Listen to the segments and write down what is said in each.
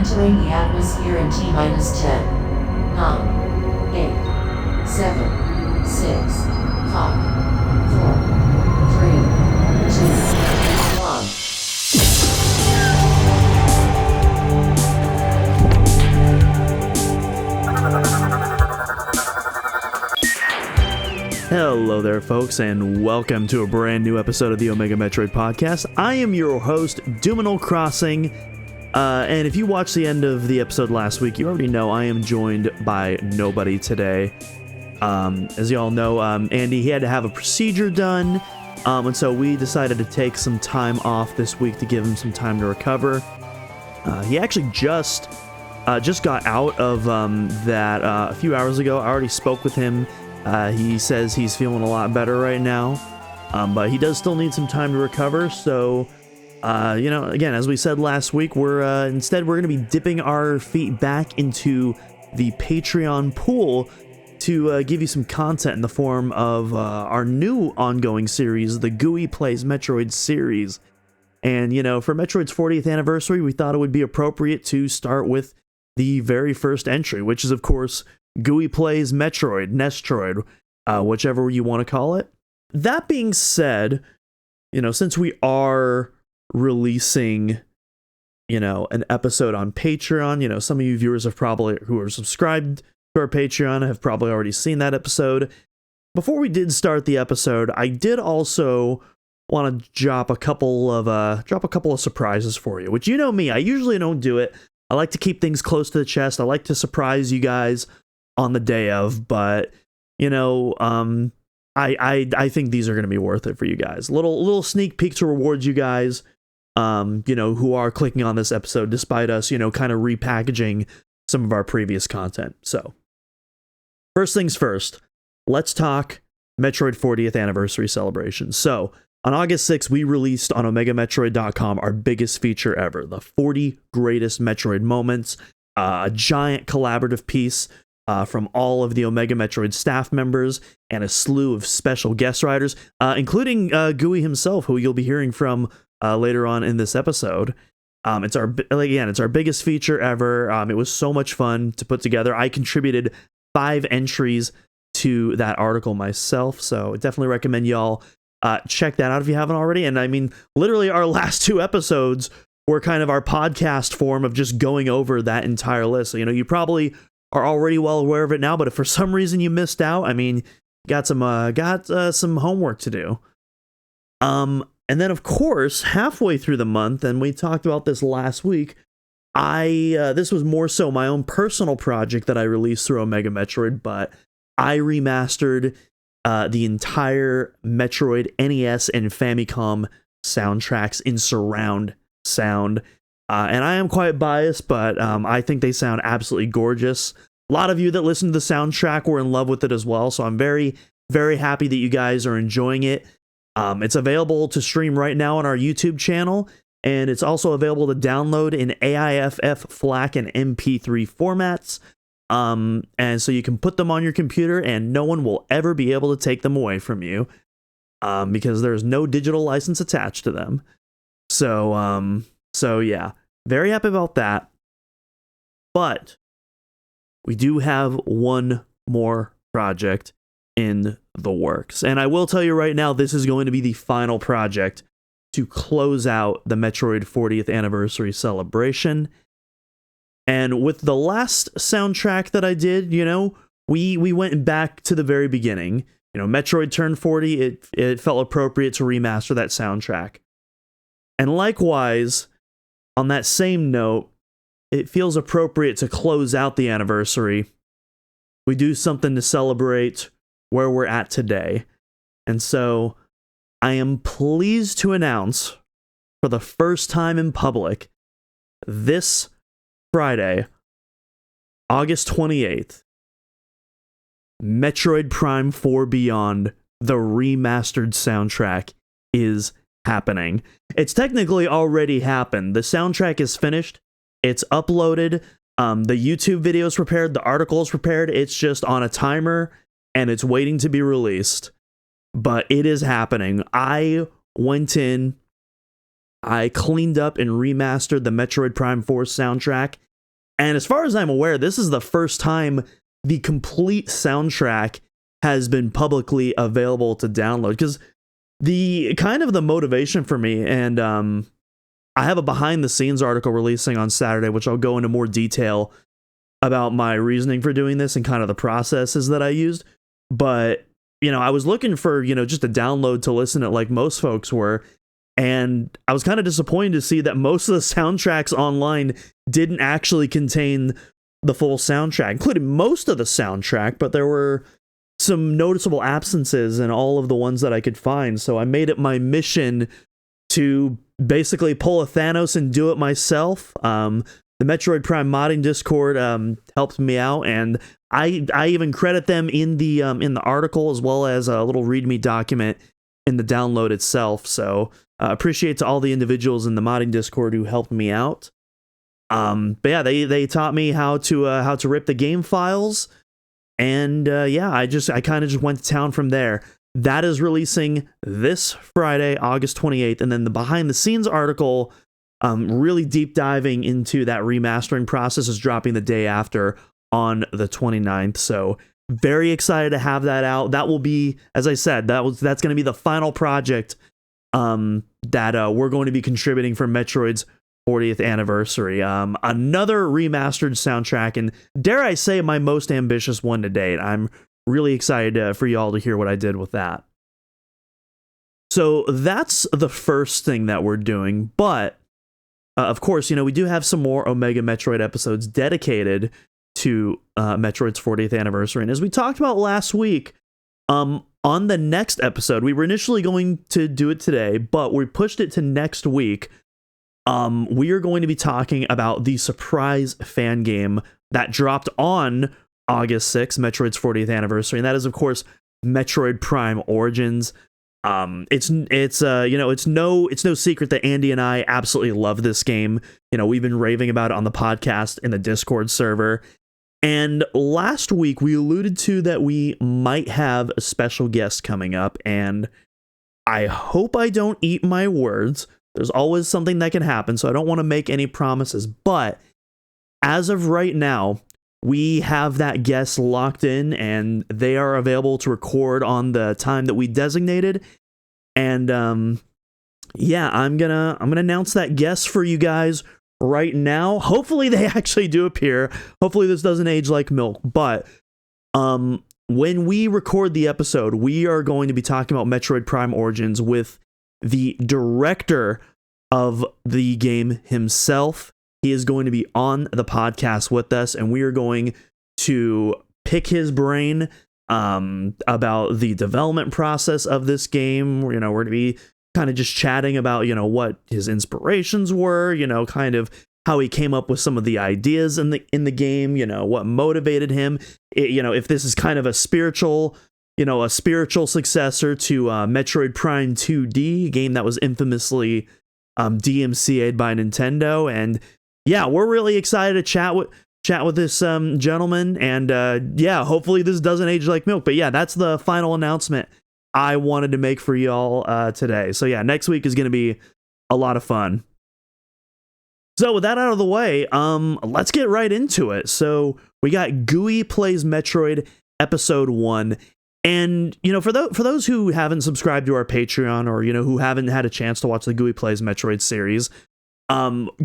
Entering the atmosphere in T minus 10, 9, 8, 7, 6, 5, 4, 3, 2, 1. Hello there, folks, and welcome to a brand new episode of the Omega Metroid podcast. I am your host, Doominal Crossing, and if you watched the end of the episode last week, you already know I am joined by nobody today. As you all know, Andy, he had to have a procedure done, and so we decided to take some time off this week to give him some time to recover. He actually just got out of that a few hours ago. I already spoke with him. He says he's feeling a lot better right now, but he does still need some time to recover. So, again, as we said last week, we're going to be dipping our feet back into the Patreon pool to give you some content in the form of our new ongoing series, the Gooey Plays Metroid series. And, for Metroid's 40th anniversary, we thought it would be appropriate to start with the very first entry, which is, of course, Gooey Plays Metroid, Nestroid, whichever you want to call it. That being said, since we are releasing, an episode on Patreon, some of you viewers who are subscribed to our Patreon have probably already seen that episode. Before we did start the episode, I did also want to drop a couple of surprises for you, which me, I usually don't do it. I like to keep things close to the chest. I like to surprise you guys on the day of, but I think these are going to be worth it for you guys. Little sneak peek to reward you guys, who are clicking on this episode despite us, kind of repackaging some of our previous content. So, first things first, let's talk Metroid 40th anniversary celebration. So, on August 6th, we released on OmegaMetroid.com our biggest feature ever, the 40 greatest Metroid moments, a giant collaborative piece from all of the Omega Metroid staff members and a slew of special guest writers, including Gooey himself, who you'll be hearing from later on in this episode. It's our biggest feature ever. It was so much fun to put together. I contributed 5 entries to that article myself, so I definitely recommend y'all check that out if you haven't already. And I mean, literally our last 2 episodes were kind of our podcast form of just going over that entire list. So, you probably are already well aware of it now, but if for some reason you missed out, I mean, got some homework to do. And then of course, halfway through the month, and we talked about this last week, this was more so my own personal project that I released through Omega Metroid, but I remastered the entire Metroid NES and Famicom soundtracks in surround sound. And I am quite biased, but I think they sound absolutely gorgeous. A lot of you that listen to the soundtrack were in love with it as well, so I'm very, very happy that you guys are enjoying it. It's available to stream right now on our YouTube channel, and it's also available to download in AIFF, FLAC, and MP3 formats. And so you can put them on your computer, and no one will ever be able to take them away from you, because there's no digital license attached to them. So yeah, very happy about that. But we do have one more project in the works. And I will tell you right now, this is going to be the final project to close out the Metroid 40th anniversary celebration. And with the last soundtrack that I did, we went back to the very beginning. Metroid turned 40, it felt appropriate to remaster that soundtrack. And likewise, on that same note, it feels appropriate to close out the anniversary. We do something to celebrate where we're at today. And so, I am pleased to announce, for the first time in public, this Friday, August 28th, Metroid Prime 4 Beyond, the remastered soundtrack, is happening. It's technically already happened. The soundtrack is finished. It's uploaded. The YouTube video is prepared. The article is prepared. It's just on a timer, and it's waiting to be released. But it is happening. I went in, I cleaned up and remastered the Metroid Prime 4 soundtrack And as far as I'm aware, this is the first time the complete soundtrack has been publicly available to download, because the kind of the motivation for me, and I have a behind the scenes article releasing on Saturday, which I'll go into more detail about my reasoning for doing this and kind of the processes that I used. But, I was looking for, just a download to listen to like most folks were. And I was kind of disappointed to see that most of the soundtracks online didn't actually contain the full soundtrack, including most of the soundtrack, but there were some noticeable absences in all of the ones that I could find. So I made it my mission to basically pull a Thanos and do it myself. The Metroid Prime modding Discord helped me out, and I even credit them in the article, as well as a little README document in the download itself. So appreciate to all the individuals in the modding Discord who helped me out. But yeah, they taught me how to rip the game files, and I kind of just went to town from there. That is releasing this Friday, August 28th, and then the behind the scenes article, really deep diving into that remastering process, is dropping the day after on the 29th. So very excited to have that out. That will be, as I said, that's going to be the final project that we're going to be contributing for Metroid's 40th anniversary. Another remastered soundtrack, and dare I say, my most ambitious one to date. I'm really excited for y'all to hear what I did with that. So that's the first thing that we're doing, but of course, we do have some more Omega Metroid episodes dedicated to Metroid's 40th anniversary. And as we talked about last week, on the next episode, we were initially going to do it today, but we pushed it to next week. We are going to be talking about the surprise fan game that dropped on August 6th, Metroid's 40th anniversary, and that is, of course, Metroid Prime Origins. It's no secret that Andy and I absolutely love this game. We've been raving about it on the podcast in the Discord server. And last week we alluded to that we might have a special guest coming up, and I hope I don't eat my words. There's always something that can happen, so I don't want to make any promises. But as of right now, we have that guest locked in, and they are available to record on the time that we designated. And I'm gonna announce that guest for you guys right now. Hopefully they actually do appear. Hopefully this doesn't age like milk. But when we record the episode, we are going to be talking about Metroid Prime Origins with the director of the game himself. He is going to be on the podcast with us, and we are going to pick his brain about the development process of this game. We're going to be kind of just chatting about, what his inspirations were, kind of how he came up with some of the ideas in the game, what motivated him, if this is kind of a spiritual successor to Metroid Prime 2D, a game that was infamously DMCA'd by Nintendo. And yeah, we're really excited to chat with this gentleman, and hopefully this doesn't age like milk. But yeah, that's the final announcement I wanted to make for y'all today. So yeah, next week is going to be a lot of fun. So with that out of the way, let's get right into it. So we got Gooey Plays Metroid Episode 1. And, for those who haven't subscribed to our Patreon, or, who haven't had a chance to watch the Gooey Plays Metroid series,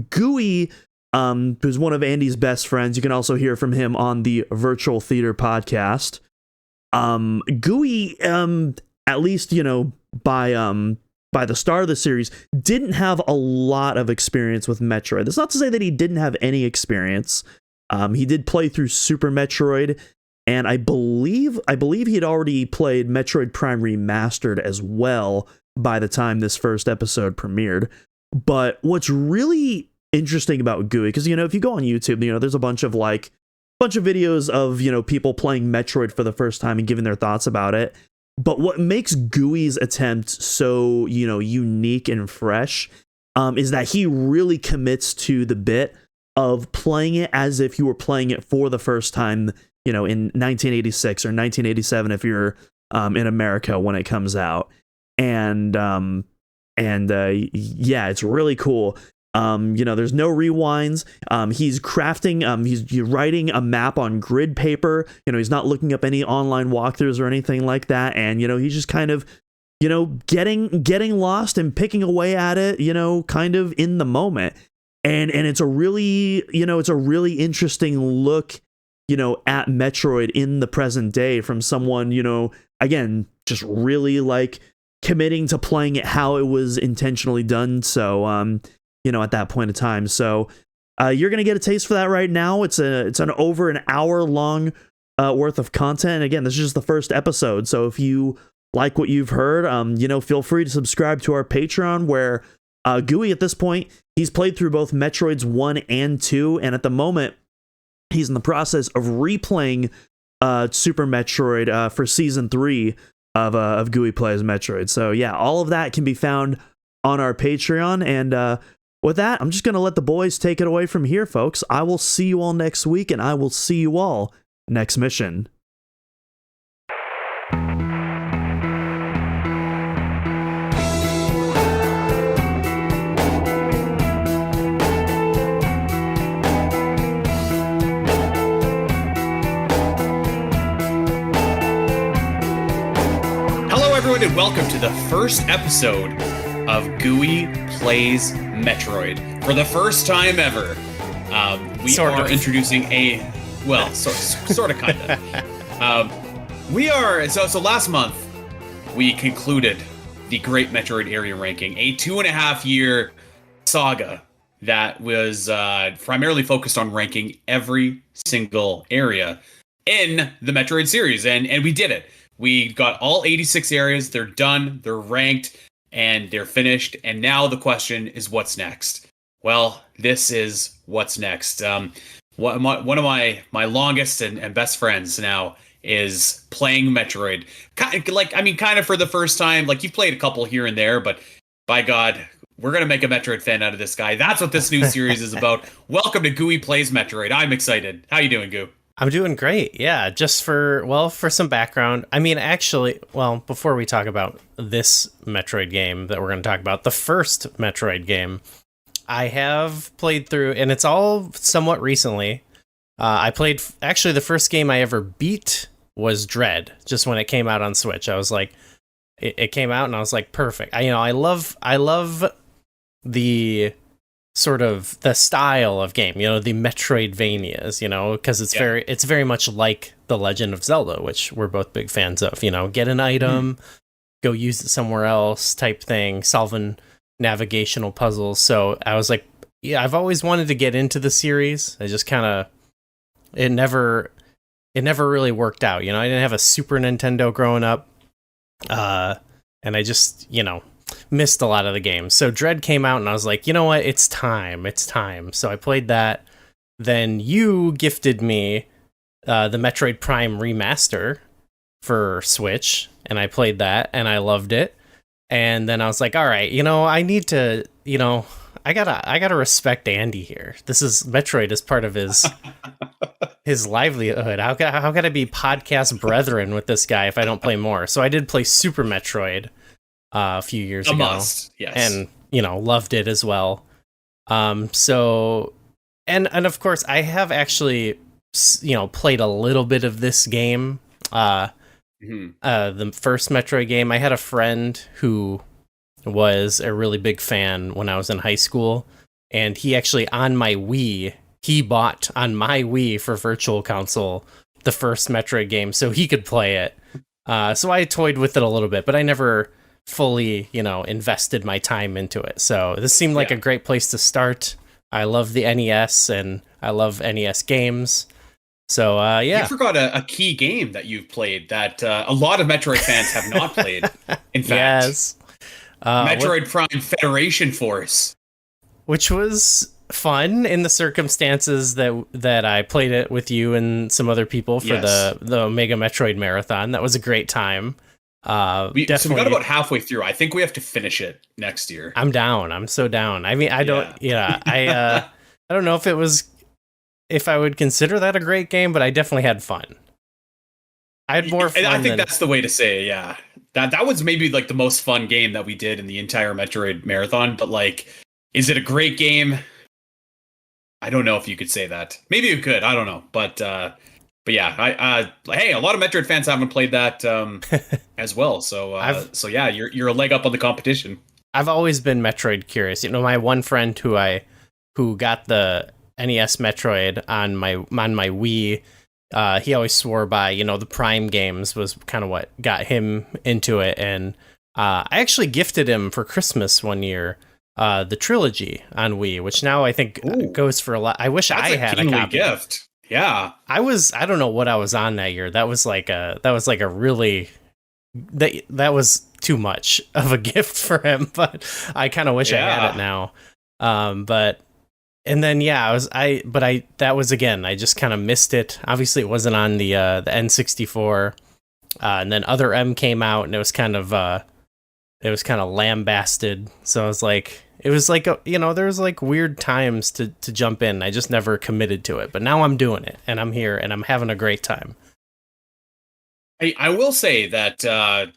Gooey, who's one of Andy's best friends, you can also hear from him on the Virtual Theater podcast. Gooey, at least, by the start of the series, didn't have a lot of experience with Metroid. That's not to say that he didn't have any experience. He did play through Super Metroid, and I believe he had already played Metroid Prime Remastered as well by the time this first episode premiered. But what's really interesting about Gooey, because if you go on YouTube, there's a bunch of videos of people playing Metroid for the first time and giving their thoughts about it. But what makes Gooey's attempt so unique and fresh is that he really commits to the bit of playing it as if you were playing it for the first time, in 1986 or 1987 if you're in America when it comes out. And it's really cool. There's no rewinds. He's crafting, he's writing a map on grid paper. He's not looking up any online walkthroughs or anything like that. And, he's just kind of, getting lost and picking away at it, kind of in the moment. And it's a really, it's a really interesting look, at Metroid in the present day from someone, again, just really like committing to playing it how it was intentionally done. So, at that point in time. So you're going to get a taste for that right now. It's an over an hour long worth of content. And again, this is just the first episode. So if you like what you've heard, feel free to subscribe to our Patreon where Gooey at this point, he's played through both Metroids 1 and 2. And at the moment, he's in the process of replaying Super Metroid for Season 3 of Gooey Plays Metroid. So yeah, all of that can be found on our Patreon. And with that, I'm just going to let the boys take it away from here, folks. I will see you all next week, and I will see you all next mission. Hello, everyone, and welcome to the first episode of Gooey Plays Metroid. For the first time ever, we are introducing sort of, kind of. We are, so last month, we concluded the Great Metroid Area Ranking, a 2.5-year saga that was primarily focused on ranking every single area in the Metroid series, and we did it. We got all 86 areas, they're done, they're ranked, and they're finished, and now the question is what's next? Well, this is what's next. One of my longest and best friends now is playing Metroid. Kind of for the first time. Like, you've played a couple here and there, but by God, we're going to make a Metroid fan out of this guy. That's what this new series is about. Welcome to Gooey Plays Metroid. I'm excited. How you doing, Goo? I'm doing great. Yeah, just for some background. I mean, actually, before we talk about this Metroid game that we're going to talk about, the first Metroid game, I have played through, and it's all somewhat recently. I played, actually, the first game I ever beat was Dread, just when it came out on Switch. I was like, it came out, and I was like, perfect. I love the sort of the style of game, the Metroidvanias, because it's very much like The Legend of Zelda, which we're both big fans of, get an item, go use it somewhere else type thing, solving navigational puzzles. So I was like, yeah, I've always wanted to get into the series. I just kind of, it never really worked out. I didn't have a Super Nintendo growing up. And I just, missed a lot of the games. So Dread came out and I was like, you know what? It's time. So I played that. Then you gifted me the Metroid Prime remaster for Switch, and I played that and I loved it. And then I was like, all right, I need to, I gotta respect Andy here. This is Metroid is part of his livelihood. How could I be podcast brethren with this guy if I don't play more? So I did play Super Metroid a few years ago. Must, yes. And loved it as well. So and of course I have actually played a little bit of this game, the first Metroid game. I had a friend who was a really big fan when I was in high school, and he actually he bought on my Wii for Virtual Console the first Metroid game so he could play it. So I toyed with it a little bit, but I never fully, invested my time into it. So this seemed like a great place to start. I love the NES and I love NES games. So, You forgot a key game that you've played that a lot of Metroid fans have not played. In fact, yes. Metroid Prime Federation Force. Which was fun in the circumstances that I played it with you and some other people for the Omega Metroid Marathon. That was a great time. We got about halfway through. I think we have to finish it next year. I'm down. I'm so down. I mean, I don't know if I would consider that a great game, but I definitely had fun. I had more fun. I think that's the way to say it, yeah. That was maybe like the most fun game that we did in the entire Metroid Marathon, but like Is it a great game? I don't know if you could say that. Maybe you could. I don't know. But yeah, hey, a lot of Metroid fans haven't played that as well. So so yeah, you're a leg up on the competition. I've always been Metroid curious. You know, my one friend who got the NES Metroid on my Wii, he always swore by, you know, the Prime games was kind of what got him into it. And I actually gifted him for Christmas one year the trilogy on Wii, which now I think goes for a lot. I wish I had a copy. Gift. Yeah. I don't know what I was on that year. That was like a really, that was too much of a gift for him, but I kind of wish I had it now. And then, yeah, that was, again, I just kind of missed it. Obviously it wasn't on the N64. And then Other M came out, and it was kind of lambasted. So I was like, it was like, you know, there was like weird times to jump in. I just never committed to it, but now I'm doing it, and I'm here, and I'm having a great time. I will say that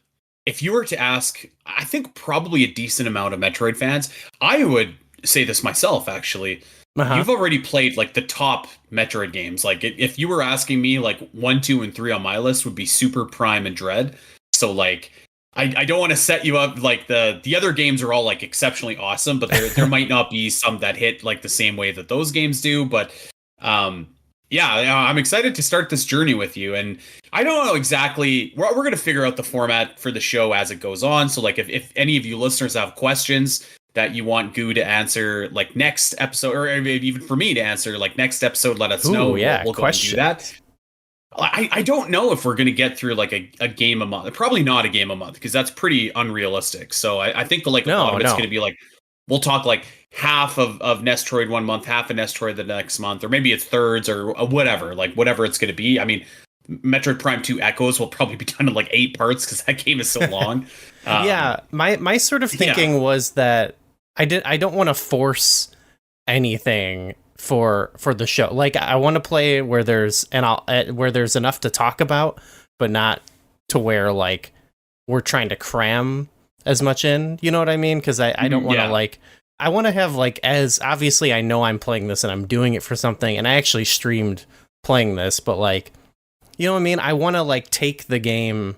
if you were to ask, I think probably a decent amount of Metroid fans, I would say this myself, actually. You've already played like the top Metroid games. Like if you were asking me, like 1, 2, and 3 on my list would be Super, Prime, and Dread. So like, I don't want to set you up like the other games are all like exceptionally awesome, but there might not be some that hit like the same way that those games do. But yeah, I'm excited to start this journey with you. And I don't know exactly, we're going to figure out the format for the show as it goes on. So like if any of you listeners have questions that you want Goo to answer like next episode, or even for me to answer like next episode, let us know. Yeah, we'll go and do that. I don't know if we're going to get through like a game a month. Probably not a game a month, because that's pretty unrealistic. So I think like a lot of it's going to be like, we'll talk like half of Nestroid one month, half of Nestroid the next month, or maybe it's thirds or whatever, like whatever it's going to be. I mean, Metroid Prime 2 Echoes will probably be done in like 8 parts because that game is so long. Yeah, my sort of thinking was that I don't want to force anything for the show. Like I want to play where there's enough to talk about, but not to where like we're trying to cram as much in. You know what I mean? Because I don't want to like, I want to have like, as obviously I know I'm playing this and I'm doing it for something, and I actually streamed playing this, but like, you know what I mean? I want to like take the game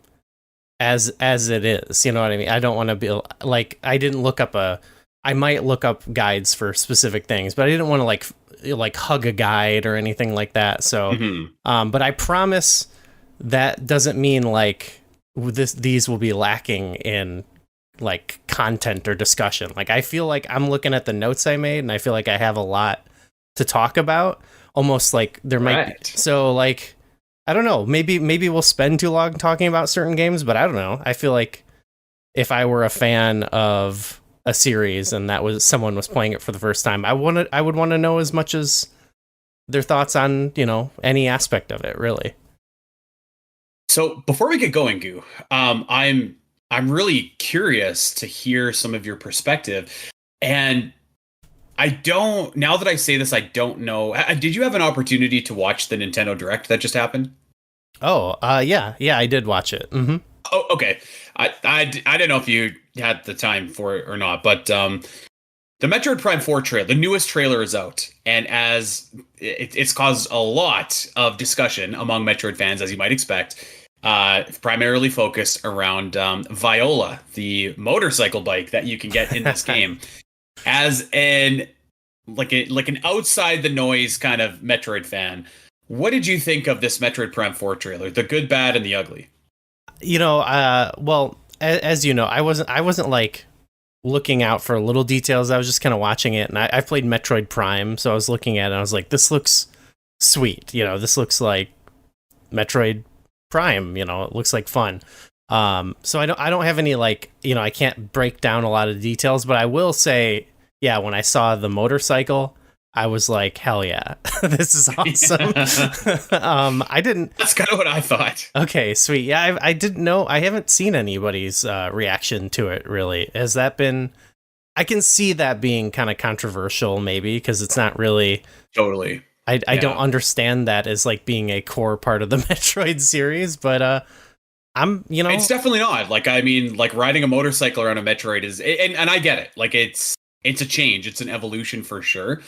as it is. You know what I mean? I don't want to be like, I might look up guides for specific things, but I didn't want to like hug a guide or anything like that. So, but I promise that doesn't mean like these will be lacking in like content or discussion. Like I feel like I'm looking at the notes I made, and I feel like I have a lot to talk about. Almost like there might be, so like, I don't know, maybe we'll spend too long talking about certain games, but I don't know. I feel like if I were a fan of a series and someone was playing it for the first time, I would want to know as much as their thoughts on, you know, any aspect of it, really. So before we get going, Goo, I'm really curious to hear some of your perspective. And now that I say this, I don't know. Did you have an opportunity to watch the Nintendo Direct that just happened? Oh, yeah, I did watch it. Mm-hmm. Oh, okay. I didn't know if you had the time for it or not, but the Metroid Prime 4 trailer, the newest trailer, is out, and as it's caused a lot of discussion among Metroid fans, as you might expect, primarily focused around Viola, the motorcycle bike that you can get in this game, as an outside the noise kind of Metroid fan. What did you think of this Metroid Prime 4 trailer, the good, bad, and the ugly? You know, well, as you know, I wasn't like looking out for little details. I was just kind of watching it, and I played Metroid Prime, so I was looking at it and I was like, this looks sweet. You know, this looks like Metroid Prime, you know, it looks like fun. So I don't have any, like, you know, I can't break down a lot of details, but I will say, yeah, when I saw the motorcycle, I was like, hell yeah, this is awesome. That's kind of what I thought. Okay, sweet. Yeah, I didn't know. I haven't seen anybody's reaction to it, really. Has that been... I can see that being kind of controversial, maybe, because it's not really... Totally. I don't understand that as, like, being a core part of the Metroid series, but I'm, you know... It's definitely not. Like, I mean, like, riding a motorcycle around a Metroid is... And I get it. Like, it's it's a change. It's an evolution for sure.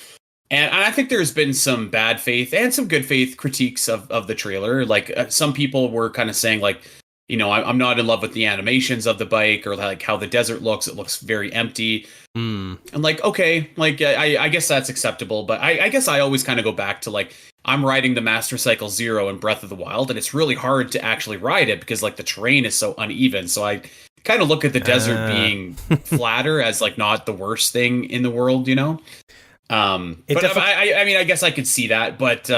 And I think there's been some bad faith and some good faith critiques of the trailer. Like some people were kind of saying like, I'm not in love with the animations of the bike or like how the desert looks. It looks very empty. I'm like, okay, like I guess that's acceptable. But I guess I always kind of go back to like, I'm riding the Master Cycle Zero in Breath of the Wild, and it's really hard to actually ride it because like the terrain is so uneven. So I kind of look at the desert being flatter as like not the worst thing in the world, But I mean, I guess I could see that, but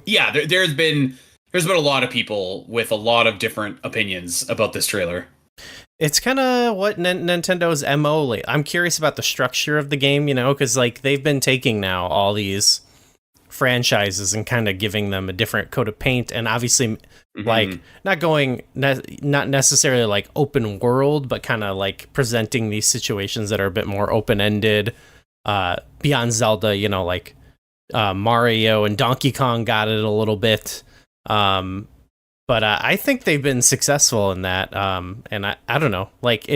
yeah, there's been a lot of people with a lot of different opinions about this trailer. It's kind of what Nintendo's MO. I'm curious about the structure of the game, because like they've been taking now all these franchises and kind of giving them a different coat of paint, and obviously like not necessarily like open world, but kind of like presenting these situations that are a bit more open-ended. Beyond Zelda, like Mario and Donkey Kong got it a little bit, but I think they've been successful in that, and I don't know, like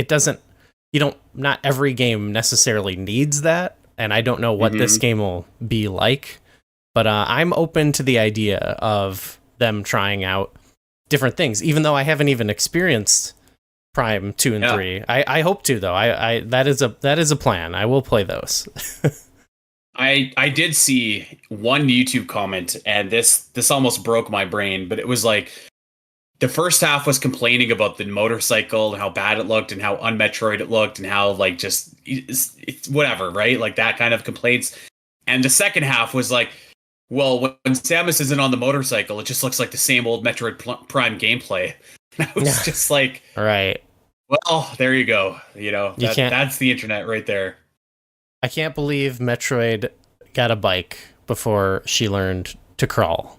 not every game necessarily needs that, and I don't know what this game will be like, but I'm open to the idea of them trying out different things, even though I haven't even experienced Prime 2 and 3. I hope to, though. I that is a plan. I will play those. I did see one YouTube comment, and this almost broke my brain, but it was like the first half was complaining about the motorcycle and how bad it looked and how un-Metroid it looked and how like just it's whatever, right? Like that kind of complaints. And the second half was like, well, when Samus isn't on the motorcycle, it just looks like the same old Metroid Prime gameplay. I was just like, right. Well, there you go. That's the internet right there. I can't believe Metroid got a bike before she learned to crawl.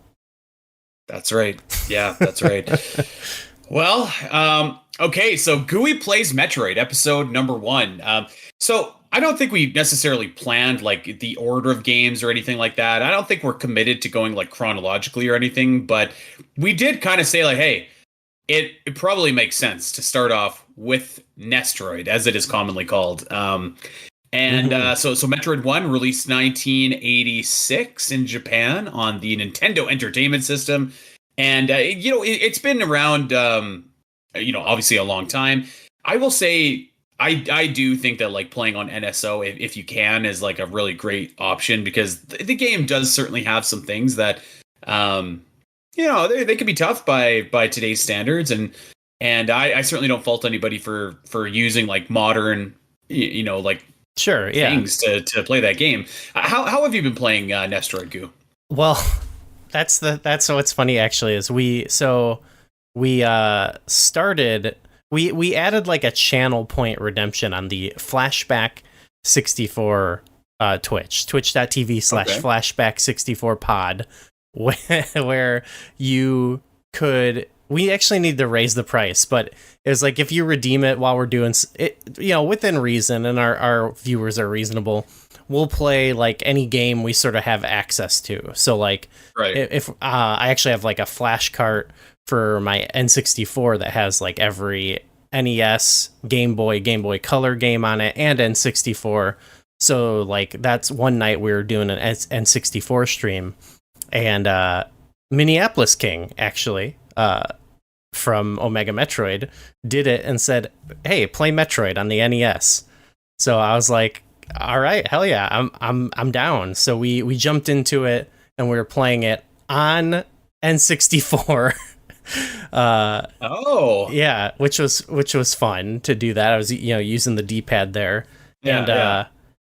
That's right. Yeah, that's right. Well, okay, so Gooey Plays Metroid, episode number 1. So I don't think we necessarily planned like the order of games or anything like that. I don't think we're committed to going like chronologically or anything, but we did kind of say like, hey, it probably makes sense to start off with Nestroid, as it is commonly called. So Metroid 1 released 1986 in Japan on the Nintendo Entertainment System. And, it's been around, obviously a long time. I will say, I do think that like playing on NSO, if you can, is like a really great option because the game does certainly have some things that, they can be tough by today's standards, and I certainly don't fault anybody for using like modern, sure, yeah, things to play that game. How have you been playing Nestroid, Goo? Well, that's what's funny actually is we started. We added like a channel point redemption on the Flashback 64 twitch.tv/Flashback 64 pod, where you could. We actually need to raise the price, but it was like if you redeem it while we're doing it, within reason, and our viewers are reasonable, we'll play like any game we sort of have access to. So like, if I actually have like a flash cart for my N64 that has like every NES, Game Boy Color game on it, and N64. So like that's one night we were doing an N64 stream, and Minneapolis King actually from Omega Metroid did it and said, "Hey, play Metroid on the NES." So I was like, "All right, hell yeah, I'm down." So we jumped into it and we were playing it on N64. Yeah, which was fun to do that. I was using the D-pad there, and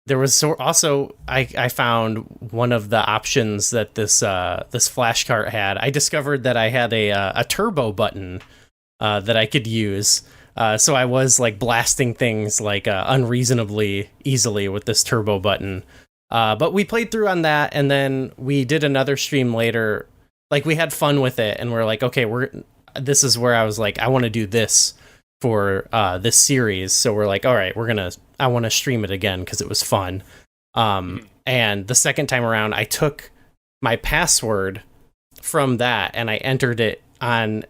there was also I found one of the options that this flash cart had. I discovered that I had a turbo button that I could use. So I was like blasting things like unreasonably easily with this turbo button. But we played through on that, and then we did another stream later. Like we had fun with it, and we're like, okay, this is where I was like, I want to do this for this series. So we're like, all right, I want to stream it again because it was fun. And the second time around, I took my password from that and I entered it on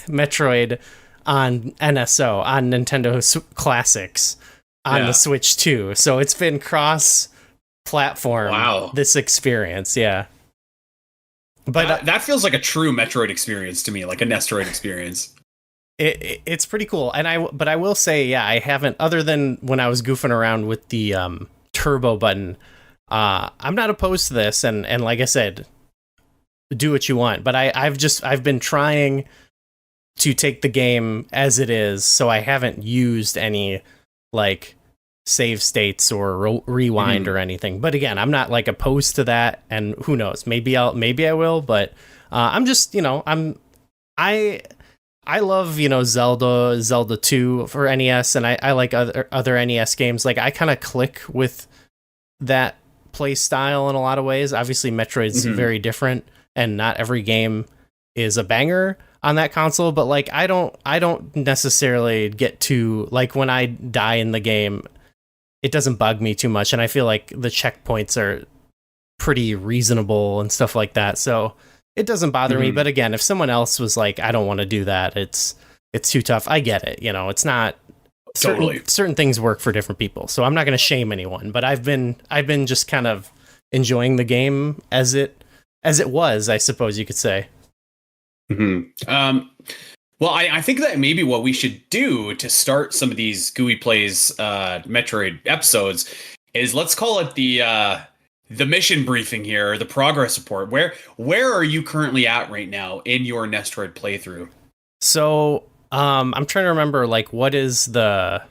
Metroid on NSO, on Nintendo Classics. on the Switch too. So it's been cross-platform. Wow. This experience, yeah. But that feels like a true Metroid experience to me, like a Nestroid experience. It's pretty cool, and I will say, yeah, I haven't, other than when I was goofing around with the turbo button. I'm not opposed to this, and like I said, do what you want. But I've been trying to take the game as it is, so I haven't used any like save states or rewind or anything. But again, I'm not like opposed to that, and who knows? Maybe I will. But I'm just, I love, Zelda 2 for NES, and I like other NES games. Like, I kind of click with that play style in a lot of ways. Obviously, Metroid's very different, and not every game is a banger on that console. But like, I don't necessarily get to, like, when I die in the game, it doesn't bug me too much, and I feel like the checkpoints are pretty reasonable and stuff like that. So it doesn't bother me. But again, if someone else was like, I don't want to do that, it's too tough, I get it. It's not certain things work for different people. So I'm not going to shame anyone, but I've been just kind of enjoying the game as it was, I suppose you could say. Well, I think that maybe what we should do to start some of these Gooey Plays Metroid episodes is, let's call it the mission briefing here, or the progress report. Where are you currently at right now in your Nestroid playthrough? So I'm trying to remember, like, what is the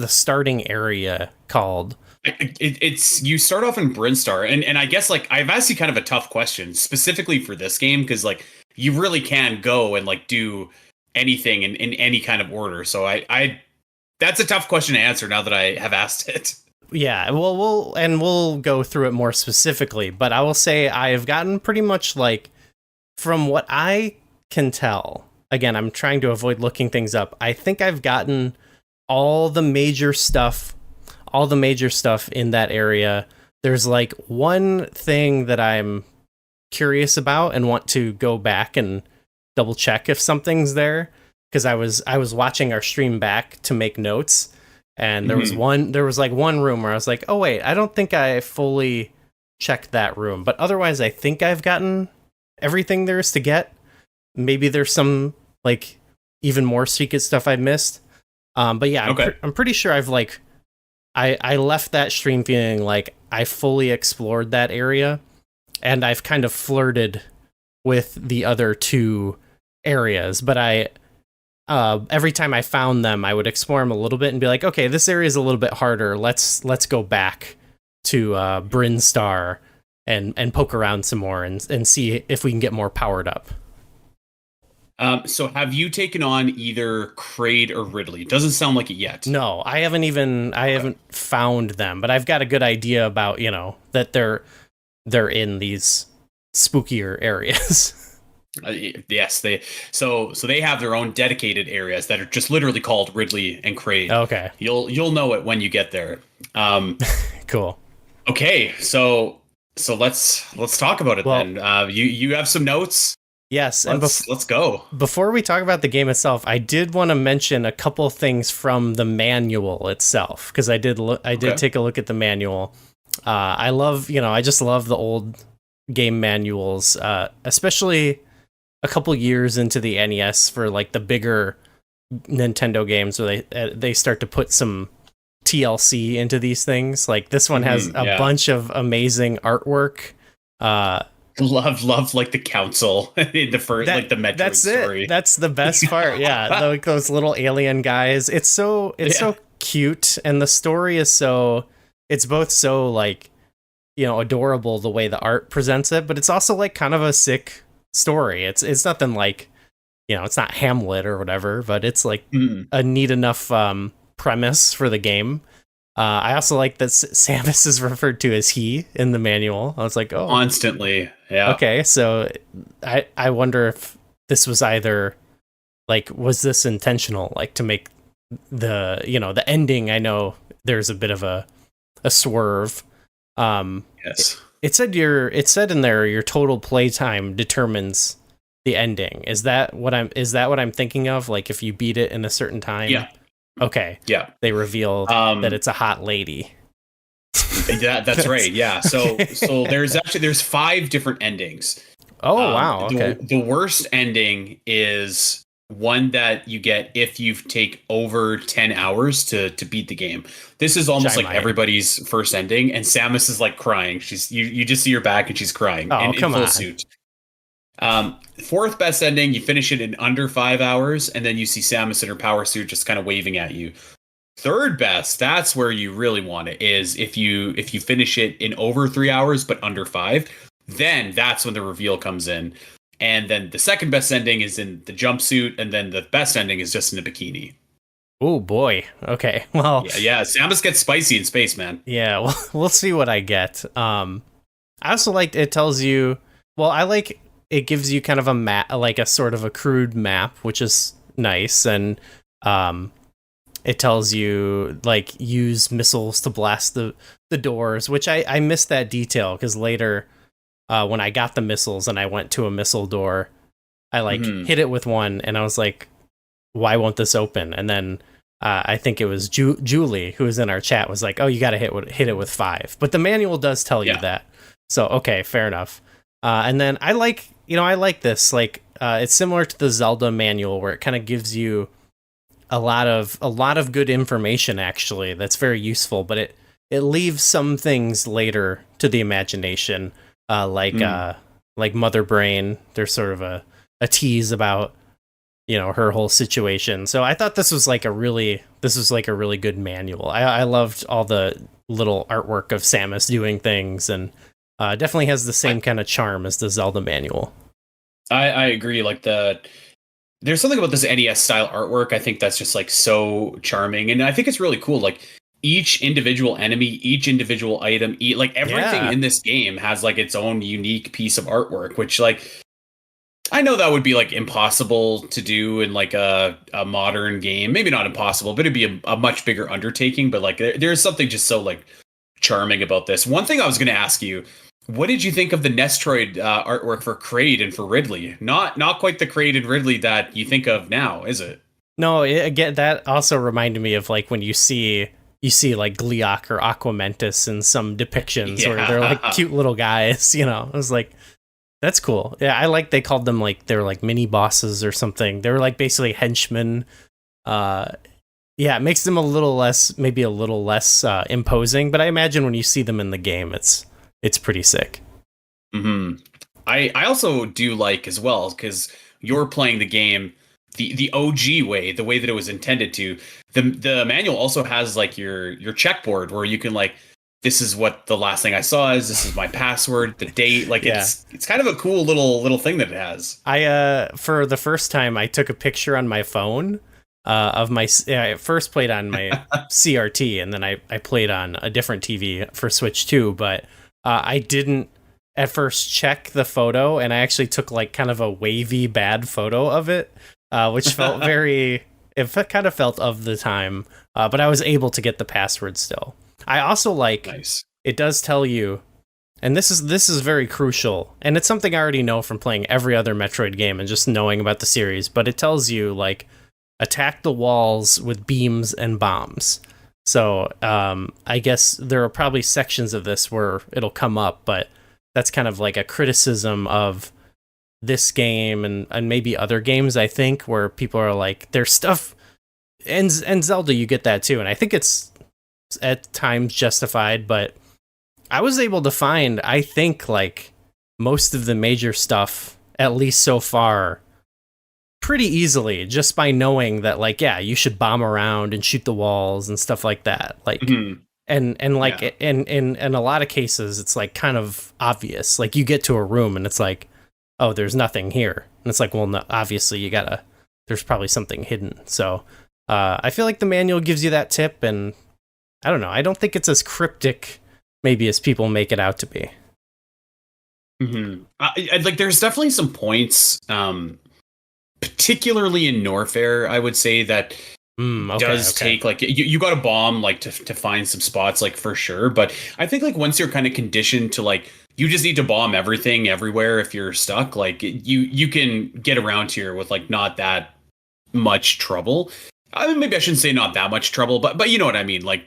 starting area called? It's you start off in Brinstar, and I guess, like, I've asked you kind of a tough question specifically for this game, because like you really can go and like do anything in any kind of order. So I that's a tough question to answer now that I have asked it. Yeah, well, we'll go through it more specifically, but I will say I have gotten pretty much, like, from what I can tell, again, I'm trying to avoid looking things up, I think I've gotten all the major stuff in that area. There's like one thing that I'm curious about and want to go back and double check if something's there, because I was watching our stream back to make notes. And there was one room where I was like, oh wait, I don't think I fully checked that room. But otherwise, I think I've gotten everything there is to get. Maybe there's some, like, even more secret stuff I missed. But yeah, I'm pretty sure I've, like, I left that stream feeling like I fully explored that area, and I've kind of flirted with the other two areas. But every time I found them, I would explore them a little bit and be like, okay, this area is a little bit harder. Let's go back to Brinstar and poke around some more and see if we can get more powered up. So have you taken on either Kraid or Ridley? Doesn't sound like it yet. No, I haven't found them, but I've got a good idea about, that they're in these spookier areas. Yes, they have their own dedicated areas that are just literally called Ridley and Kraid. Okay, you'll know it when you get there. Cool. Okay, so let's talk about it then. You have some notes. Yes, let's go. Before we talk about the game itself, I did want to mention a couple things from the manual itself, because I did take a look at the manual. I just love the old game manuals, especially a couple years into the NES for like the bigger Nintendo games where they start to put some TLC into these things. Like this one has a bunch of amazing artwork. Love like the council in the first, like the Metroid story. That's the best part. Yeah, like those little alien guys. It's so cute, and the story is it's both so like, adorable the way the art presents it, but it's also like kind of a sick story. It's nothing like, it's not Hamlet or whatever, but it's like a neat enough premise for the game. I also like that Samus is referred to as he in the manual. I was like, oh, constantly. Yeah. Okay, so I wonder if this was either like, was this intentional, like to make the the ending? I know there's a bit of a swerve. Yes. It said in there your total playtime determines the ending. Is that what I'm thinking of? Like if you beat it in a certain time? Okay. Yeah. They revealed that it's a hot lady. Yeah, that's right. Yeah. So there's 5 different endings. Oh, wow. Okay. The worst ending is one that you get if you take over 10 hours to beat the game. This is almost like everybody's first ending, and Samus is like crying. You just see her back and she's crying in full suit. 4th best ending, you finish it in under 5 hours, and then you see Samus in her power suit just kind of waving at you. 3rd best, that's where you really want it, is if you finish it in over 3 hours but under 5, then that's when the reveal comes in. And then the 2nd best ending is in the jumpsuit, and then the best ending is just in a bikini. Oh boy. Okay. Well, yeah. Samus gets spicy in space, man. Yeah. Well, we'll see what I get. I also like it tells you. Well, I like it gives you kind of a map, like a sort of a crude map, which is nice, and it tells you like use missiles to blast the doors, which I missed that detail because later. When I got the missiles and I went to a missile door, I hit it with one and I was like, why won't this open? And then I think it was Julie, who was in our chat, was like, oh, you got to hit it with 5. But the manual does tell you that. So, okay, fair enough. And then I like this. It's similar to the Zelda manual where it kind of gives you a lot of good information, actually, that's very useful. But it leaves some things later to the imagination. Like Mother Brain, there's sort of a tease about, her whole situation. So I thought this was like a really good manual. I loved all the little artwork of Samus doing things, and definitely has the same kind of charm as the Zelda manual. I agree. There's something about this NES style artwork. I think that's just like so charming, and I think it's really cool. Like, each individual enemy, each individual item, everything in this game has like its own unique piece of artwork, which I know that would be like impossible to do in like a modern game. Maybe not impossible, but it'd be a much bigger undertaking. But like there's something just so like charming about this. One thing I was going to ask you, what did you think of the Nestroid artwork for Kraid and for Ridley? Not quite the Kraid and Ridley that you think of now, is it? No, again, that also reminded me of like when you see like Gleeok or Aquamentus in some depictions where they're like cute little guys, I was like, that's cool. Yeah, I like they called them like they're like mini bosses or something. They were like basically henchmen. It makes them a little less imposing, but I imagine when you see them in the game, it's pretty sick. Mm-hmm. I also do like as well, because you're playing the game the OG way, the way that it was intended to. The manual also has like your checkboard where you can like, this is what the last thing I saw is, this is my password, the date. Like it's kind of a cool little thing that it has. I for the first time I took a picture on my phone of my I first played on my CRT, and then I played on a different TV for Switch 2, but I didn't at first check the photo, and I actually took like kind of a wavy bad photo of it. Which felt it kind of felt of the time, but I was able to get the password still. I also like, It does tell you, and this is very crucial, and it's something I already know from playing every other Metroid game and just knowing about the series, but it tells you, like, attack the walls with beams and bombs. So I guess there are probably sections of this where it'll come up, but that's kind of like a criticism of this game and maybe other games, I think, where people are like, there's stuff, and Zelda, you get that too, and I think it's at times justified, but I was able to find, I think, like, most of the major stuff, at least so far, pretty easily, just by knowing that, like, yeah, you should bomb around and shoot the walls and stuff like that, like, and like, in a lot of cases, it's like kind of obvious, like, you get to a room and it's like, oh, there's nothing here. And it's like, well, no, obviously there's probably something hidden. So I feel like the manual gives you that tip, and I don't know. I don't think it's as cryptic maybe as people make it out to be. Mm-hmm. Like, there's definitely some points, particularly in Norfair, I would say that does take, like, you got to bomb, like, to find some spots, like, for sure. But I think, like, once you're kind of conditioned to, like, you just need to bomb everything everywhere if you're stuck, like, you can get around here with, like, not that much trouble. I mean, maybe I shouldn't say not that much trouble, but you know what I mean. Like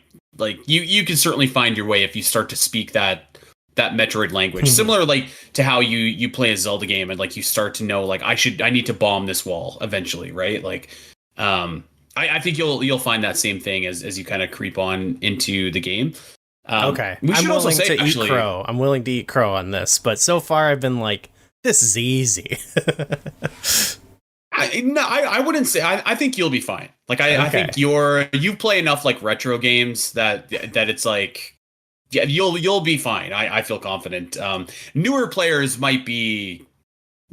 you can certainly find your way if you start to speak that Metroid language. Similar like to how you play a Zelda game and like you start to know like I need to bomb this wall eventually, right? Like I think you'll find that same thing as you kind of creep on into the game. Okay. We should also say eat crow. I'm willing to eat crow on this, but so far I've been like, this is easy. I wouldn't say. I think you'll be fine. Like I think you play enough like retro games that it's like, yeah, you'll be fine. I feel confident. Newer players might be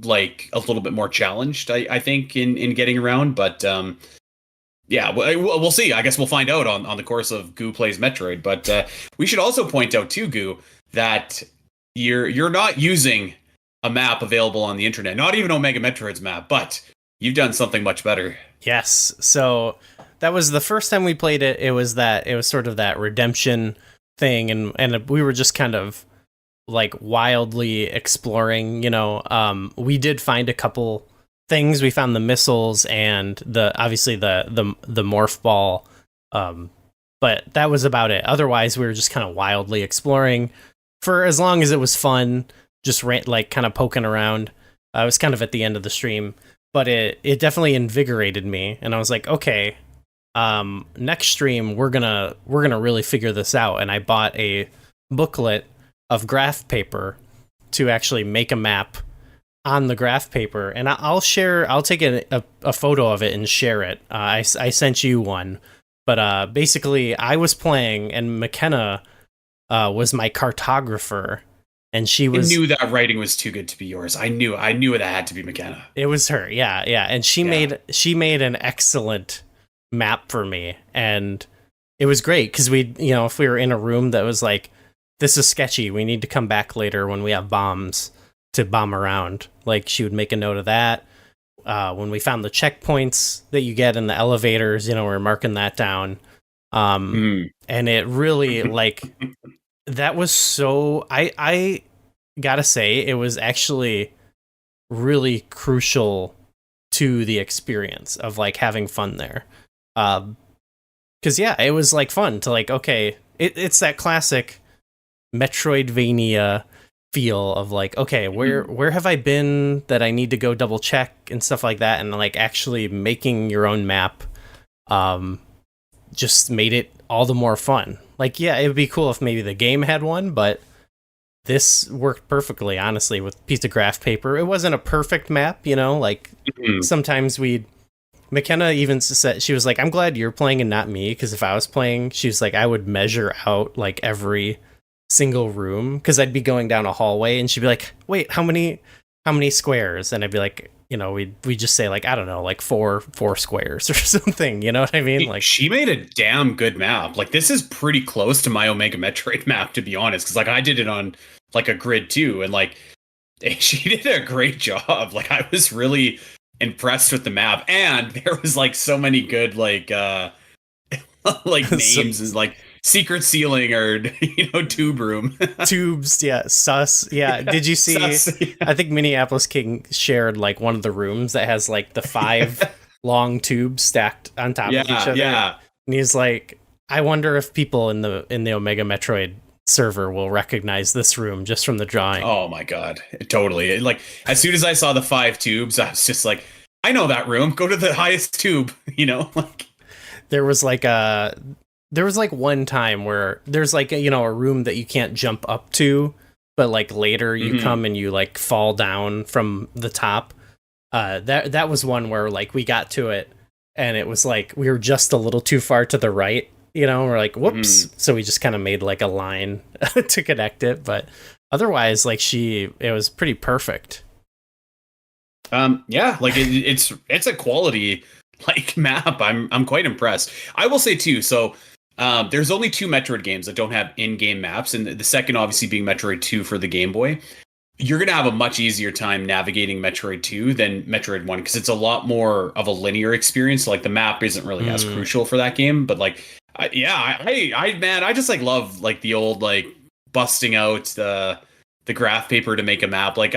like a little bit more challenged. I think in getting around, but yeah, we'll see. I guess we'll find out on the course of Goo Plays Metroid. But we should also point out too, Goo, that you're not using a map available on the internet. Not even Omega Metroid's map, but you've done something much better. Yes. So that was the first time we played it. It was sort of that redemption thing, and we were just kind of like wildly exploring. We did find a couple things. We found the missiles and obviously the morph ball, but that was about it. Otherwise, we were just kind of wildly exploring for as long as it was fun. Just like kind of poking around. I was kind of at the end of the stream, but it definitely invigorated me, and I was like, okay, next stream we're gonna really figure this out. And I bought a booklet of graph paper to actually make a map on the graph paper, and I'll take a photo of it and share it. I sent you one, but basically I was playing and McKenna was my cartographer, and I knew that writing was too good to be yours. I knew that had to be McKenna. It was her, yeah, and she made an excellent map for me, and it was great because if we were in a room that was like, this is sketchy, we need to come back later when we have bombs to bomb around. Like, she would make a note of that. When we found the checkpoints that you get in the elevators, we're marking that down. And it really like that was so. I gotta say, it was actually really crucial to the experience of like having fun there. Because it was like fun to like, okay, it's that classic Metroidvania feel of like, okay, where have I been that I need to go double check and stuff like that, and like actually making your own map just made it all the more fun. Like, yeah, it would be cool if maybe the game had one, but this worked perfectly, honestly, with a piece of graph paper. It wasn't a perfect map, like sometimes McKenna even said, she was like, I'm glad you're playing and not me, because if I was playing, she was like, I would measure out like every single room, because I'd be going down a hallway and she'd be like, wait, how many squares? And I'd be like, we just say like, I don't know, like four squares or something, you know what I mean? Like, she made a damn good map. Like, this is pretty close to my Omega Metroid map, to be honest, because like I did it on like a grid too, and like she did a great job. Like, I was really impressed with the map, and there was like so many good like like names and like secret ceiling or tube room. Tubes, yeah. Sus, yeah. Did you see Sus, yeah. I think Minneapolis King shared like one of the rooms that has like the 5 long tubes stacked on top of each other. Yeah. And he's like, I wonder if people in the Omega Metroid server will recognize this room just from the drawing. Oh my god, totally. Like, as soon as I saw the 5 tubes, I was just like, I know that room. Go to the highest tube, like. There was like one time where there's like a room that you can't jump up to, but like later you come and you like fall down from the top. That was one where like we got to it and it was like we were just a little too far to the right, we're like, whoops. So we just kind of made like a line to connect it, but otherwise like it was pretty perfect. Yeah, like it's a quality like map. I'm quite impressed. I will say too, so there's only 2 Metroid games that don't have in-game maps, and the second obviously being Metroid 2 for the Game Boy. You're going to have a much easier time navigating Metroid 2 than Metroid 1, because it's a lot more of a linear experience. So, like, the map isn't really as crucial for that game, but like, I just like love like the old like busting out the graph paper to make a map. Like,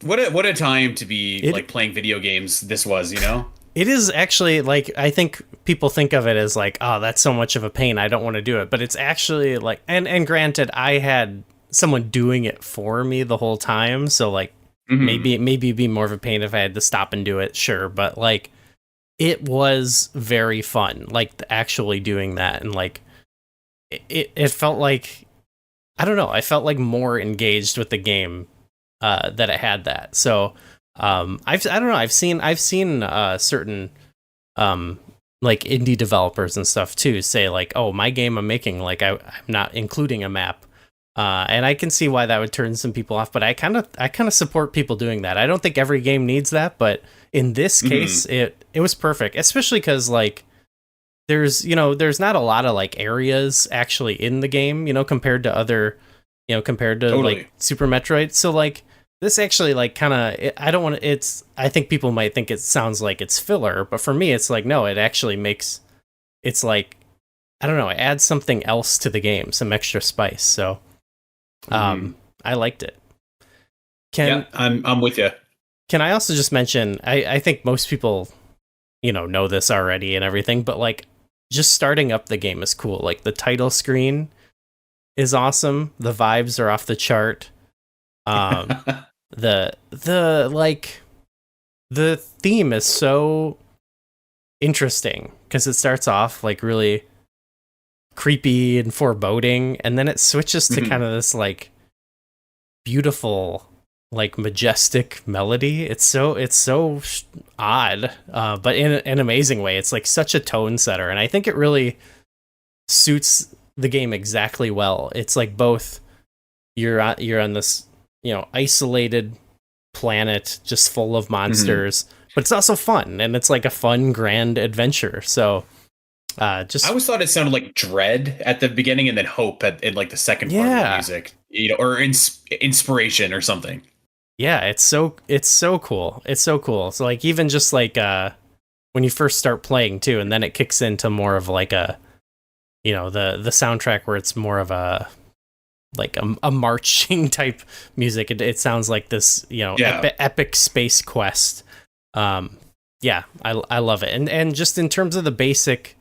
what a time to be like playing video games this was, It is actually like, I think people think of it as like, oh, that's so much of a pain, I don't want to do it. But it's actually like, and granted, I had someone doing it for me the whole time, so like maybe it'd be more of a pain if I had to stop and do it, sure. But like, it was very fun, like actually doing that, and like it felt like, I don't know, I felt like more engaged with the game that it had that. So I don't know, I've seen certain like indie developers and stuff too say like, oh, my game I'm making, like I'm not including a map. And I can see why that would turn some people off, but I kind of support people doing that. I don't think every game needs that, but in this case, it was perfect, especially because like there's not a lot of like areas actually in the game, compared to other, compared to Totally. like Super Metroid. So like this actually like kind of, I think people might think it sounds like it's filler, but for me, it's like, no, it actually makes, it's like, I don't know, it adds something else to the game, some extra spice. So I liked it. I'm with you. Can I also just mention, I think most people, know this already and everything, but like just starting up the game is cool. Like the title screen is awesome. The vibes are off the chart. The theme is so interesting because it starts off like really creepy and foreboding, and then it switches to kind of this like beautiful, like majestic melody. It's so odd, but in an amazing way. It's like such a tone setter, and I think it really suits the game exactly well. It's like both you're on this isolated planet just full of monsters, but it's also fun, and it's like a fun grand adventure. So I always thought it sounded like Dread at the beginning and then Hope in like the second part of the music, or inspiration or something. Yeah, it's so cool. It's so cool. So like even just like when you first start playing too, and then it kicks into more of like a the soundtrack where it's more of a like a marching type music. It sounds like this epic space quest. I love it. And just in terms of the basic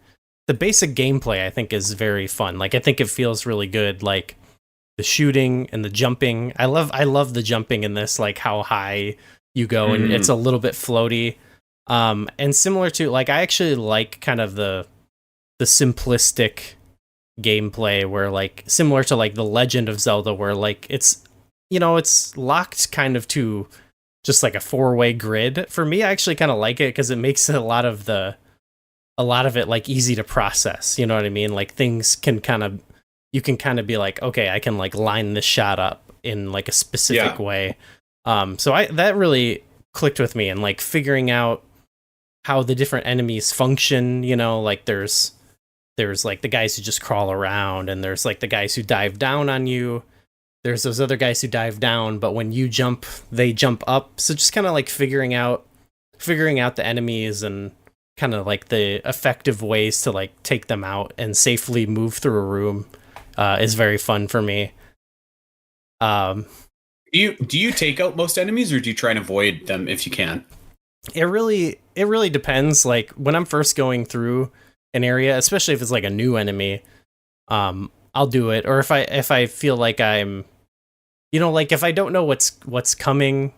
gameplay, I think is very fun. Like I think it feels really good. Like the shooting and the jumping. I love the jumping in this, like how high you go, and it's a little bit floaty. And similar to like, I actually like kind of the simplistic gameplay where like similar to like the Legend of Zelda, where like it's locked kind of to just like a 4-way grid. For me, I actually kind of like it because it makes a lot of it like easy to process. You know what I mean? Like things you can kind of be like, okay, I can like line this shot up in like a specific way. So that really clicked with me, and like figuring out how the different enemies function. Like there's like the guys who just crawl around, and there's like the guys who dive down on you. There's those other guys who dive down, but when you jump, they jump up. So just kind of like figuring out the enemies and kind of like the effective ways to like take them out and safely move through a room is very fun for me. Do you take out most enemies, or do you try and avoid them if you can? It really depends. Like when I'm first going through an area, especially if it's like a new enemy, I'll do it. Or if I feel like I'm, like if I don't know what's coming,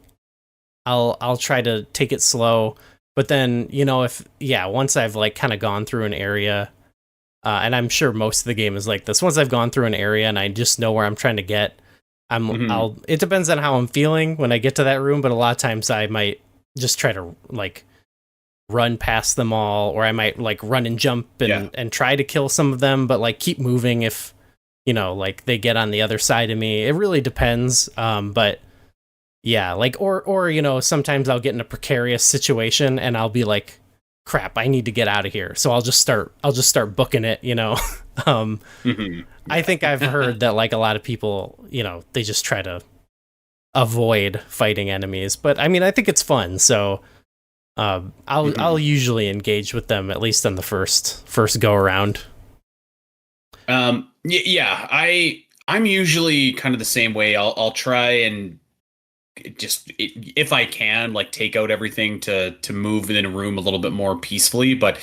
I'll try to take it slow. But then, once I've like kind of gone through an area, and I'm sure most of the game is like this. Once I've gone through an area and I just know where I'm trying to get, it depends on how I'm feeling when I get to that room. But a lot of times I might just try to like run past them all, or I might like run and jump and try to kill some of them, but like keep moving if, like they get on the other side of me. It really depends. But yeah, like, or, sometimes I'll get in a precarious situation and I'll be like, crap, I need to get out of here. So I'll just start booking it, I think I've heard that like a lot of people, they just try to avoid fighting enemies, but I mean, I think it's fun. So I'll usually engage with them at least on the first go around. I'm usually kind of the same way. I'll try and if I can, like take out everything to move in a room a little bit more peacefully. But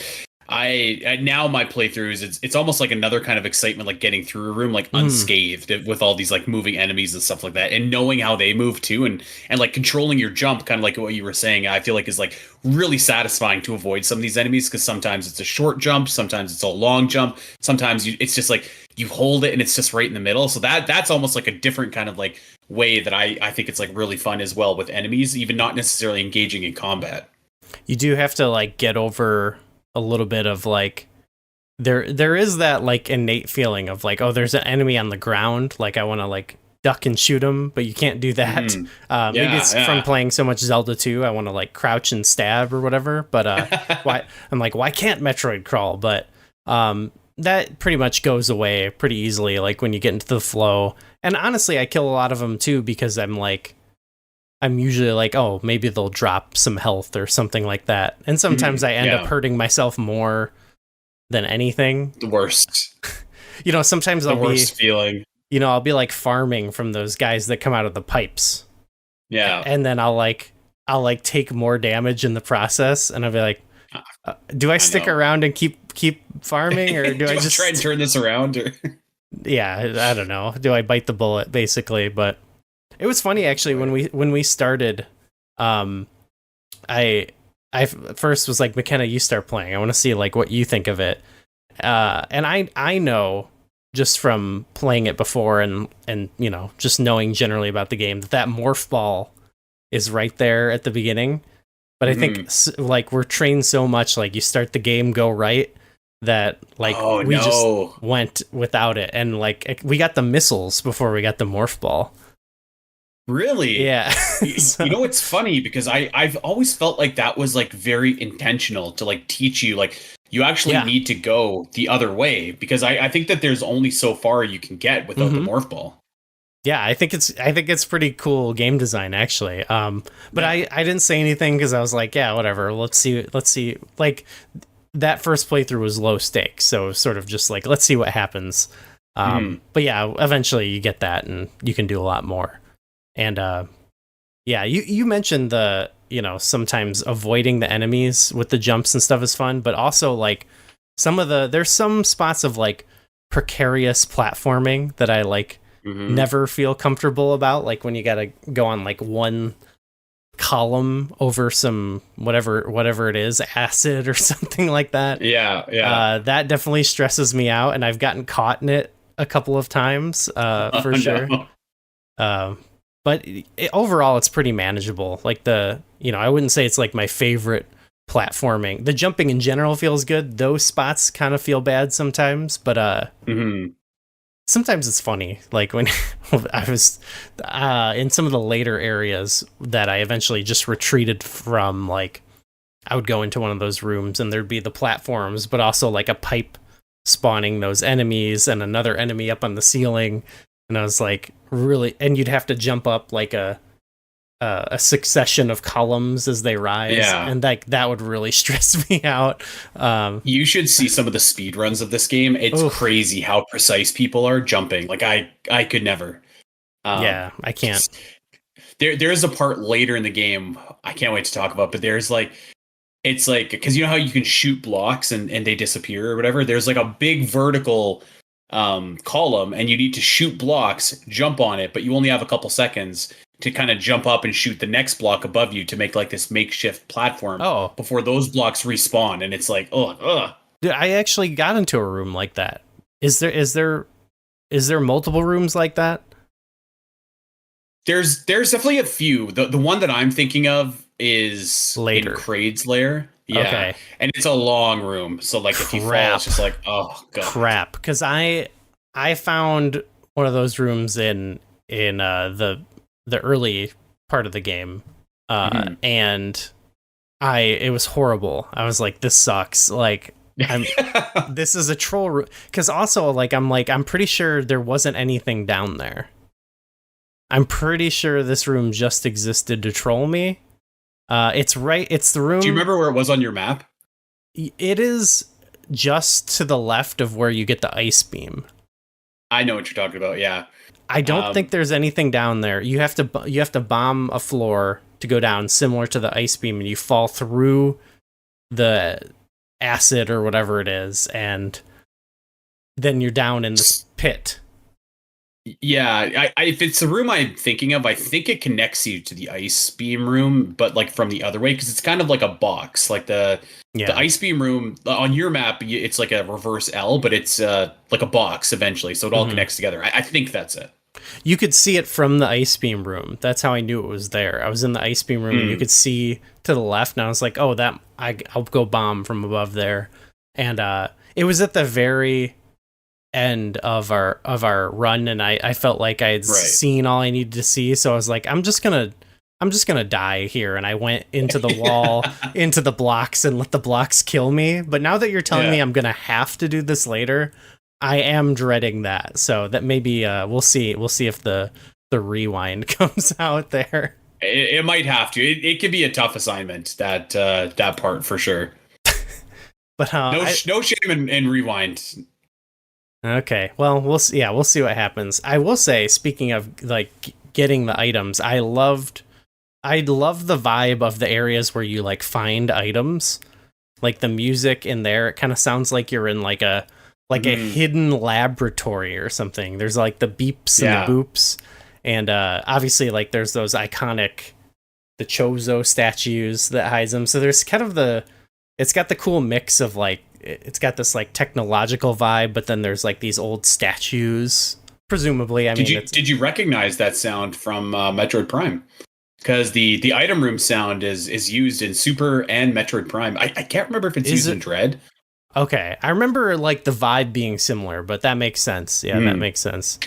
now my playthroughs, it's almost like another kind of excitement, like getting through a room like unscathed with all these like moving enemies and stuff like that, and knowing how they move too, and like controlling your jump, kind of like what you were saying. I feel like is like really satisfying to avoid some of these enemies, because sometimes it's a short jump, sometimes it's a long jump, sometimes it's just like you hold it and it's just right in the middle. So that's almost like a different kind of like way that I think it's like really fun as well with enemies, even not necessarily engaging in combat. You do have to like get over a little bit of like there is that like innate feeling of like, oh, there's an enemy on the ground, like I want to like duck and shoot him, but you can't do that. Maybe it's from playing so much Zelda 2, I want to like crouch and stab or whatever, but why can't Metroid crawl? But that pretty much goes away pretty easily, like when you get into the flow. And honestly, I kill a lot of them too, because I'm usually like, oh, maybe they'll drop some health or something like that. And sometimes I end up hurting myself more than anything. The worst. Sometimes the worst feeling. I'll be like farming from those guys that come out of the pipes. Yeah. And then I'll take more damage in the process, and I'll be like, do I stick around and keep farming, or do I just try and turn this around? Or yeah, I don't know. Do I bite the bullet, basically? But it was funny actually when we started. I first was like, McKenna, you start playing. I want to see like what you think of it. And I know just from playing it before and just knowing generally about the game that morph ball is right there at the beginning. But I think like we're trained so much, like you start the game, go right, that like just went without it, and like we got the missiles before we got the morph ball. Really? Yeah. So, it's funny because I've always felt like that was like very intentional to like teach you like you actually need to go the other way, because I think that there's only so far you can get without the morph ball. Yeah, I think it's pretty cool game design actually. But I didn't say anything because I was like, yeah, whatever. Let's see. Like that first playthrough was low stakes, so sort of just like, let's see what happens. But yeah, eventually you get that and you can do a lot more. And you mentioned the, sometimes avoiding the enemies with the jumps and stuff is fun, but also like there's some spots of like precarious platforming that I like never feel comfortable about, like when you gotta go on like one column over some whatever it is, acid or something like that. That definitely stresses me out, and I've gotten caught in it a couple of times for sure. But overall it's pretty manageable. Like I wouldn't say it's like my favorite platforming. The jumping in general feels good. Those spots kind of feel bad sometimes, but sometimes it's funny, like when I was in some of the later areas that I eventually just retreated from. Like I would go into one of those rooms and there'd be the platforms, but also like a pipe spawning those enemies and another enemy up on the ceiling. And I was like, really, and you'd have to jump up like a succession of columns as they rise, and like that would really stress me out. You should see some of the speed runs of this game. It's crazy how precise people are jumping. Like I could never. I can't. There's a part later in the game I can't wait to talk about, but there's like, it's like, because you know how you can shoot blocks and they disappear or whatever. There's like a big vertical column, and you need to shoot blocks, jump on it, but you only have a couple seconds to kind of jump up and shoot the next block above you to make like this makeshift platform before those blocks respawn. And it's like, Dude, I actually got into a room like that. Is there multiple rooms like that? There's definitely a few. The one that I'm thinking of is later in Kraid's lair. Yeah. Okay. And it's a long room. So like if you fall, it's just like, oh god. Crap. Because I found one of those rooms in the early part of the game. And it was horrible. I was like, this sucks. Like this is a troll room. Because also I'm pretty sure there wasn't anything down there. I'm pretty sure this room just existed to troll me. It's the room. Do you remember where it was on your map? It is just to the left of where you get the ice beam. I know what you're talking about, yeah. I don't think there's anything down there. You have to bomb a floor to go down, similar to the ice beam, and you fall through the acid or whatever it is, and then you're down in the pit. Yeah, if it's the room I'm thinking of, I think it connects you to the ice beam room, but like from the other way, because it's kind of like a box. Like the ice beam room on your map, it's like a reverse L, but it's like a box eventually, so it all connects together. I think that's it. You could see it from the ice beam room. That's how I knew it was there. I was in the ice beam room, and you could see to the left, and I was like, "Oh, I'll go bomb from above there." And it was at the very end of our run, and I felt like I had seen all I needed to see, so I was like, I'm just gonna die here, and I went into the wall, into the blocks, and let the blocks kill me. But now that you're telling me I'm gonna have to do this later, I am dreading that. So that maybe we'll see if the rewind comes out there. It might have to. It could be a tough assignment, that part for sure. But no shame in rewind. Okay, well, we'll see what happens. I will say, speaking of like getting the items, I love the vibe of the areas where you like find items. Like the music in there, it kind of sounds like you're in like a hidden laboratory or something. There's like the beeps and the boops, and obviously like there's those iconic the Chozo statues that hides them. So there's kind of it's got the cool mix of like, it's got this like technological vibe, but then there's like these old statues, presumably. Did you recognize that sound from Metroid Prime? Because the item room sound is used in Super and Metroid Prime. I can't remember if it's used in Dread. Okay, I remember like the vibe being similar, but that makes sense. Yeah, that makes sense.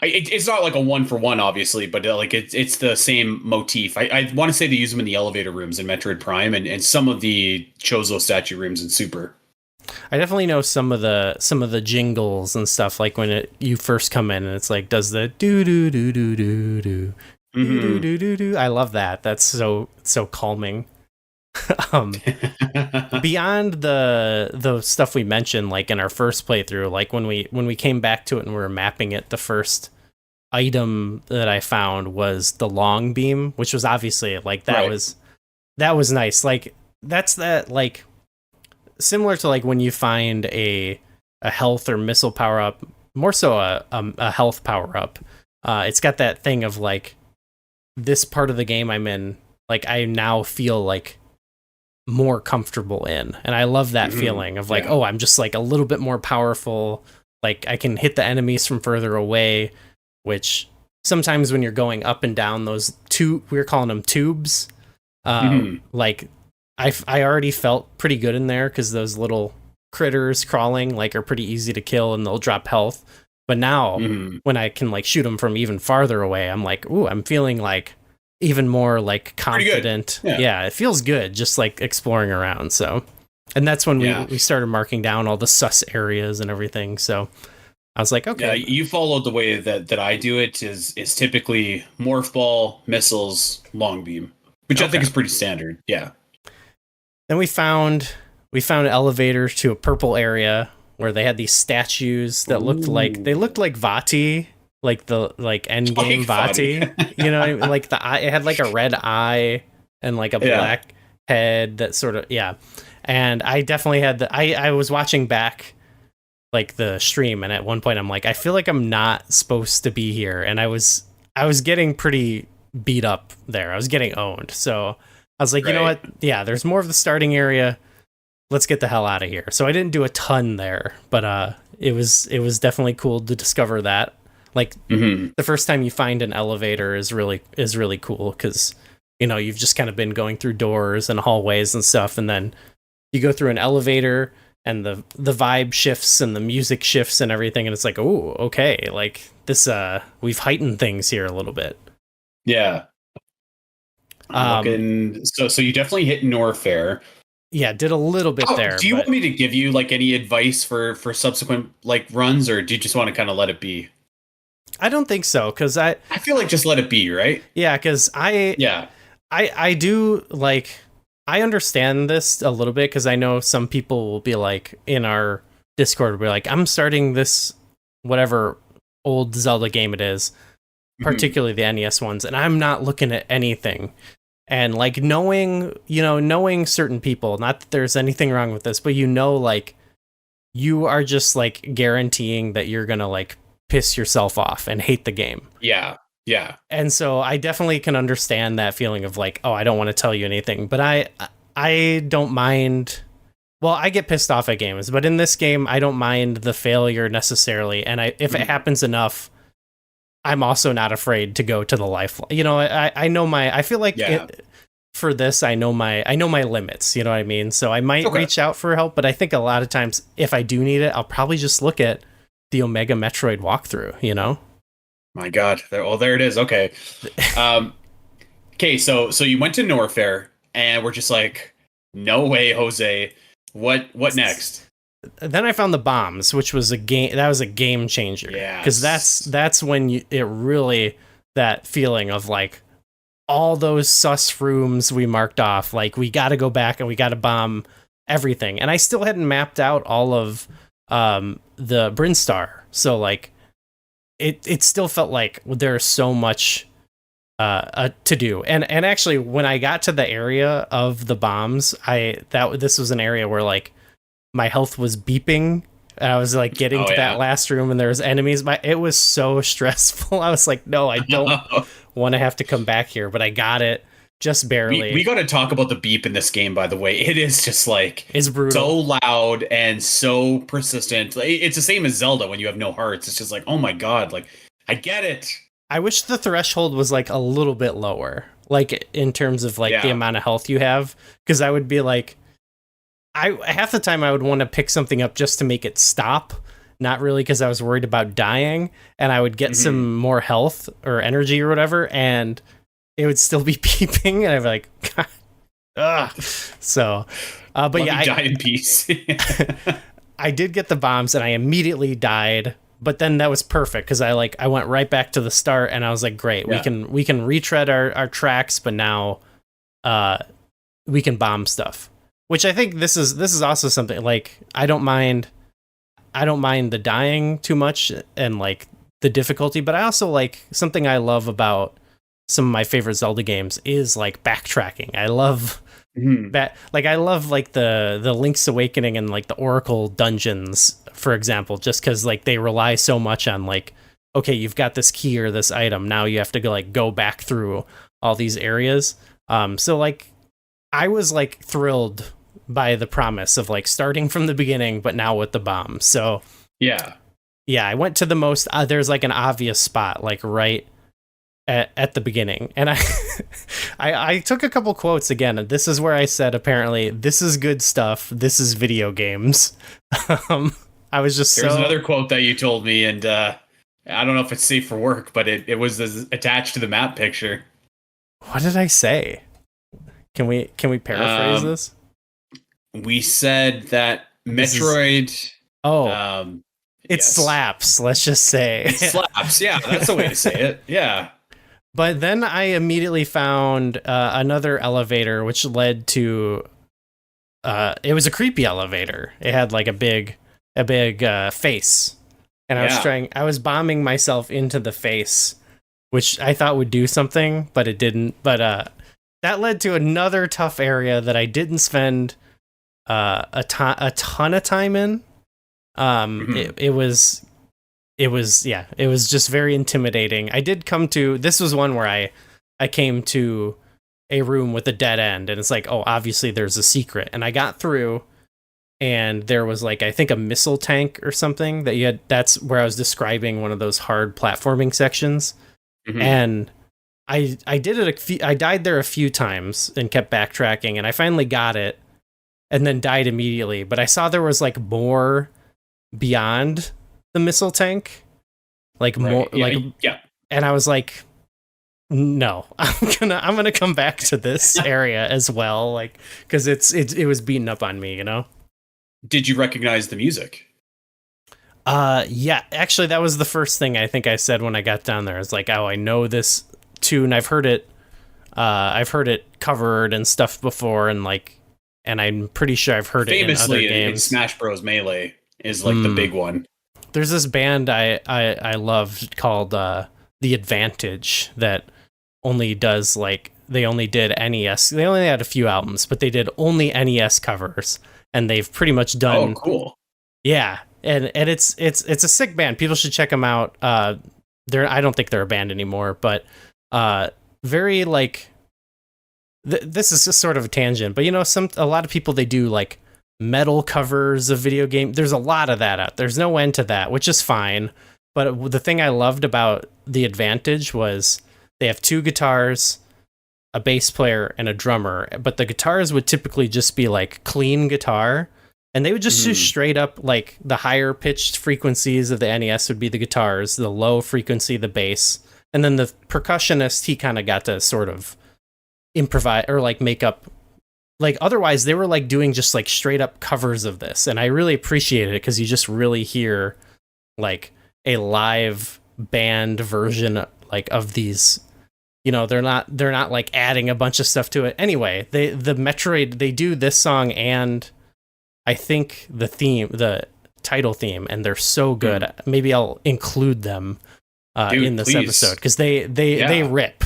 It's not like a 1-for-1, obviously, but like it's the same motif. I want to say they use them in the elevator rooms in Metroid Prime and some of the Chozo statue rooms in Super. I definitely know some of the jingles and stuff, like when you first come in and it's like does the do do do do do do do do do do. I love that. That's so calming. Beyond the stuff we mentioned, like in our first playthrough, like when we came back to it and we were mapping it, the first item that I found was the long beam, which was obviously like that was nice. Like that's that like similar to like when you find a health or missile power up, more so a health power up. It's got that thing of like this part of the game I'm in, like I now feel like more comfortable in, and I love that feeling of like, oh, I'm just like a little bit more powerful, like I can hit the enemies from further away, which sometimes when you're going up and down those we're calling them tubes, like I already felt pretty good in there because those little critters crawling like are pretty easy to kill and they'll drop health. But now when I can like shoot them from even farther away, I'm like, ooh, I'm feeling like even more like confident. Yeah, it feels good just like exploring around. So, and that's when we started marking down all the sus areas and everything. So I was like, okay. Yeah, you followed the way that I do it is typically morph ball, missiles, long beam, which I think is pretty standard. Yeah. Then we found an elevator to a purple area where they had these statues that looked like Vati, like the end game Vati. You know what I mean? Like the eye, it had like a red eye and like a black head that sort of And I definitely had I was watching back like the stream, and at one point I'm like, I feel like I'm not supposed to be here, and I was getting pretty beat up there. I was getting owned. So I was like, you know what? Yeah, there's more of the starting area. Let's get the hell out of here. So I didn't do a ton there, but it was definitely cool to discover that. Like the first time you find an elevator is really cool because you know you've just kind of been going through doors and hallways and stuff, and then you go through an elevator and the vibe shifts and the music shifts and everything, and it's like, oh, okay, like this we've heightened things here a little bit. Yeah. So you definitely hit Norfair. Yeah, did a little bit there. Do you want me to give you like any advice for subsequent like runs, or do you just want to kind of let it be? I don't think so, because I feel like just let it be, right? Yeah, because I do like, I understand this a little bit because I know some people will be like in our Discord will be like, I'm starting this whatever old Zelda game it is, particularly the NES ones, and I'm not looking at anything. And like knowing certain people, not that there's anything wrong with this, but like you are just like guaranteeing that you're gonna like piss yourself off and hate the game. Yeah. And so I definitely can understand that feeling of like, oh, I don't want to tell you anything, but I don't mind. Well, I get pissed off at games, but in this game, I don't mind the failure necessarily. And if it happens enough, I'm also not afraid to go to the lifeline. You know, I know I feel like for this, I know my limits. You know what I mean? So I might reach out for help, but I think a lot of times if I do need it, I'll probably just look at the Omega Metroid walkthrough, you know? My God. There it is. Okay. Okay. So you went to Norfair and we're just like, no way, Jose. What next? Then I found the bombs, which was a game changer. Yeah. Because that's when it really, that feeling of like all those sus rooms we marked off, like we got to go back and we got to bomb everything. And I still hadn't mapped out all of the Brinstar. So like it still felt like there's so much to do. And actually when I got to the area of the bombs, this was an area where like my health was beeping. I was like getting to that last room and there was enemies. It was so stressful. I was like, no, I don't want to have to come back here, but I got it just barely. We got to talk about the beep in this game, by the way. It is just like, it's brutal. So loud and so persistent. It's the same as Zelda when you have no hearts. It's just like, oh my God, like I get it. I wish the threshold was like a little bit lower, like in terms of like the amount of health you have. Cause I would be like, half the time I would want to pick something up just to make it stop. Not really because I was worried about dying, and I would get some more health or energy or whatever, and it would still be beeping, and I'd be like, God, ugh. So, but I die in peace. I did get the bombs, and I immediately died. But then that was perfect because I went right back to the start, and I was like, great, we can retread our tracks, but now, we can bomb stuff. Which I think this is also something like I don't mind the dying too much and like the difficulty, but I also like something I love about some of my favorite Zelda games is like backtracking. I love that. Like I love like the Link's Awakening and like the Oracle dungeons, for example, just because like they rely so much on like, okay, you've got this key or this item, now you have to go back through all these areas. So like I was like thrilled by the promise of like starting from the beginning, but now with the bomb. So yeah, I went to the most, there's like an obvious spot, like right at the beginning. And I took a couple quotes again. And this is where I said, apparently this is good stuff. This is video games. I was just There's another quote that you told me, and I don't know if it's safe for work, but it was attached to the map picture. What did I say? Can we paraphrase this? We said that Metroid. It slaps. Let's just say it slaps. Yeah, that's the way to say it. Yeah. But then I immediately found another elevator, which led to. It was a creepy elevator. It had like a big face, and I was bombing myself into the face, which I thought would do something, but it didn't. But that led to another tough area that I didn't spend a ton of time in. It was just very intimidating. I did come to, this was one where I came to a room with a dead end, and it's like, oh, obviously there's a secret, and I got through, and there was like, I think a missile tank or something that you had. That's where I was describing one of those hard platforming sections. And I did it I died there a few times and kept backtracking, and I finally got it and then died immediately. But I saw there was like more beyond the missile tank, like more, and I was like, no, I'm gonna come back to this area as well, like, because it was beating up on me, you know. Did you recognize the music? Yeah, actually that was the first thing I think I said when I got down there. It's like, oh, I know this tune, I've heard it covered and stuff before, and I'm pretty sure I've heard it in other games. In Smash Bros. Melee is like the big one. there's this band I loved called The Advantage that only does like they only did NES. They only had a few albums, but they did only NES covers, and they've pretty much done. Oh, cool. Yeah, and it's a sick band. People should check them out. I don't think they're a band anymore, but very like this is just sort of a tangent, but a lot of people, they do like metal covers of video game. There's a lot of that out. There's no end to that, which is fine. But the thing I loved about The Advantage was they have 2 guitars, a bass player, and a drummer. But the guitars would typically just be like clean guitar, and they would just do straight up like the higher pitched frequencies of the NES would be the guitars, the low frequency the bass, and then the percussionist, he kind of got to sort of improvise or like make up. Like otherwise they were like doing just like straight up covers of this, and I really appreciated it because you just really hear like a live band version like of these. They're not like adding a bunch of stuff to it. Anyway, the Metroid, they do this song and I think the title theme, and they're so good. Maybe I'll include them in this episode because they rip.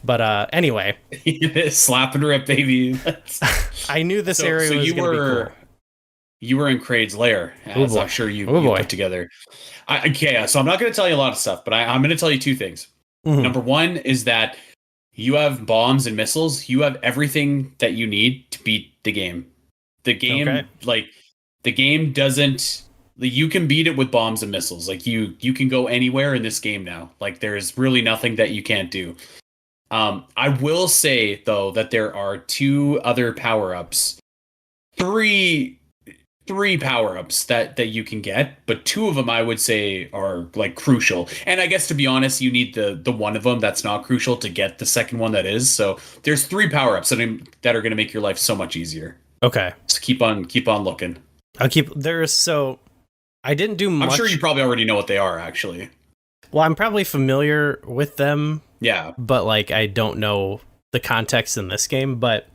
But anyway, slap and rip, baby. I knew this area was going to be cool. You were in Kraid's lair, as I'm sure you put together. So I'm not going to tell you a lot of stuff, but I'm going to tell you 2 things. Mm-hmm. Number 1 is that you have bombs and missiles. You have everything that you need to beat the game. The game doesn't. You can beat it with bombs and missiles. Like you can go anywhere in this game now. Like there's really nothing that you can't do. I will say though that there are 2 other power-ups. Three power-ups that you can get, but 2 of them I would say are like crucial. And I guess to be honest, you need the one of them that's not crucial to get the second one that is. So there's 3 power-ups that are going to make your life so much easier. Okay. So keep on looking. I didn't do much. I'm sure you probably already know what they are, actually. Well, I'm probably familiar with them. Yeah. But like I don't know the context in this game. But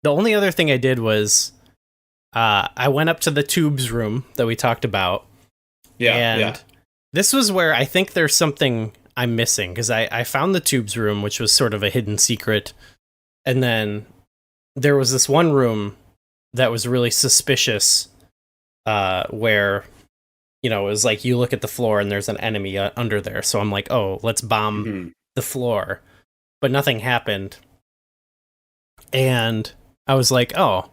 the only other thing I did was I went up to the tubes room that we talked about. Yeah. And this was where I think there's something I'm missing, because I found the tubes room, which was sort of a hidden secret. And then there was this one room that was really suspicious, where, it was like you look at the floor and there's an enemy under there. So I'm like, oh, let's bomb the floor. But nothing happened. And I was like, oh,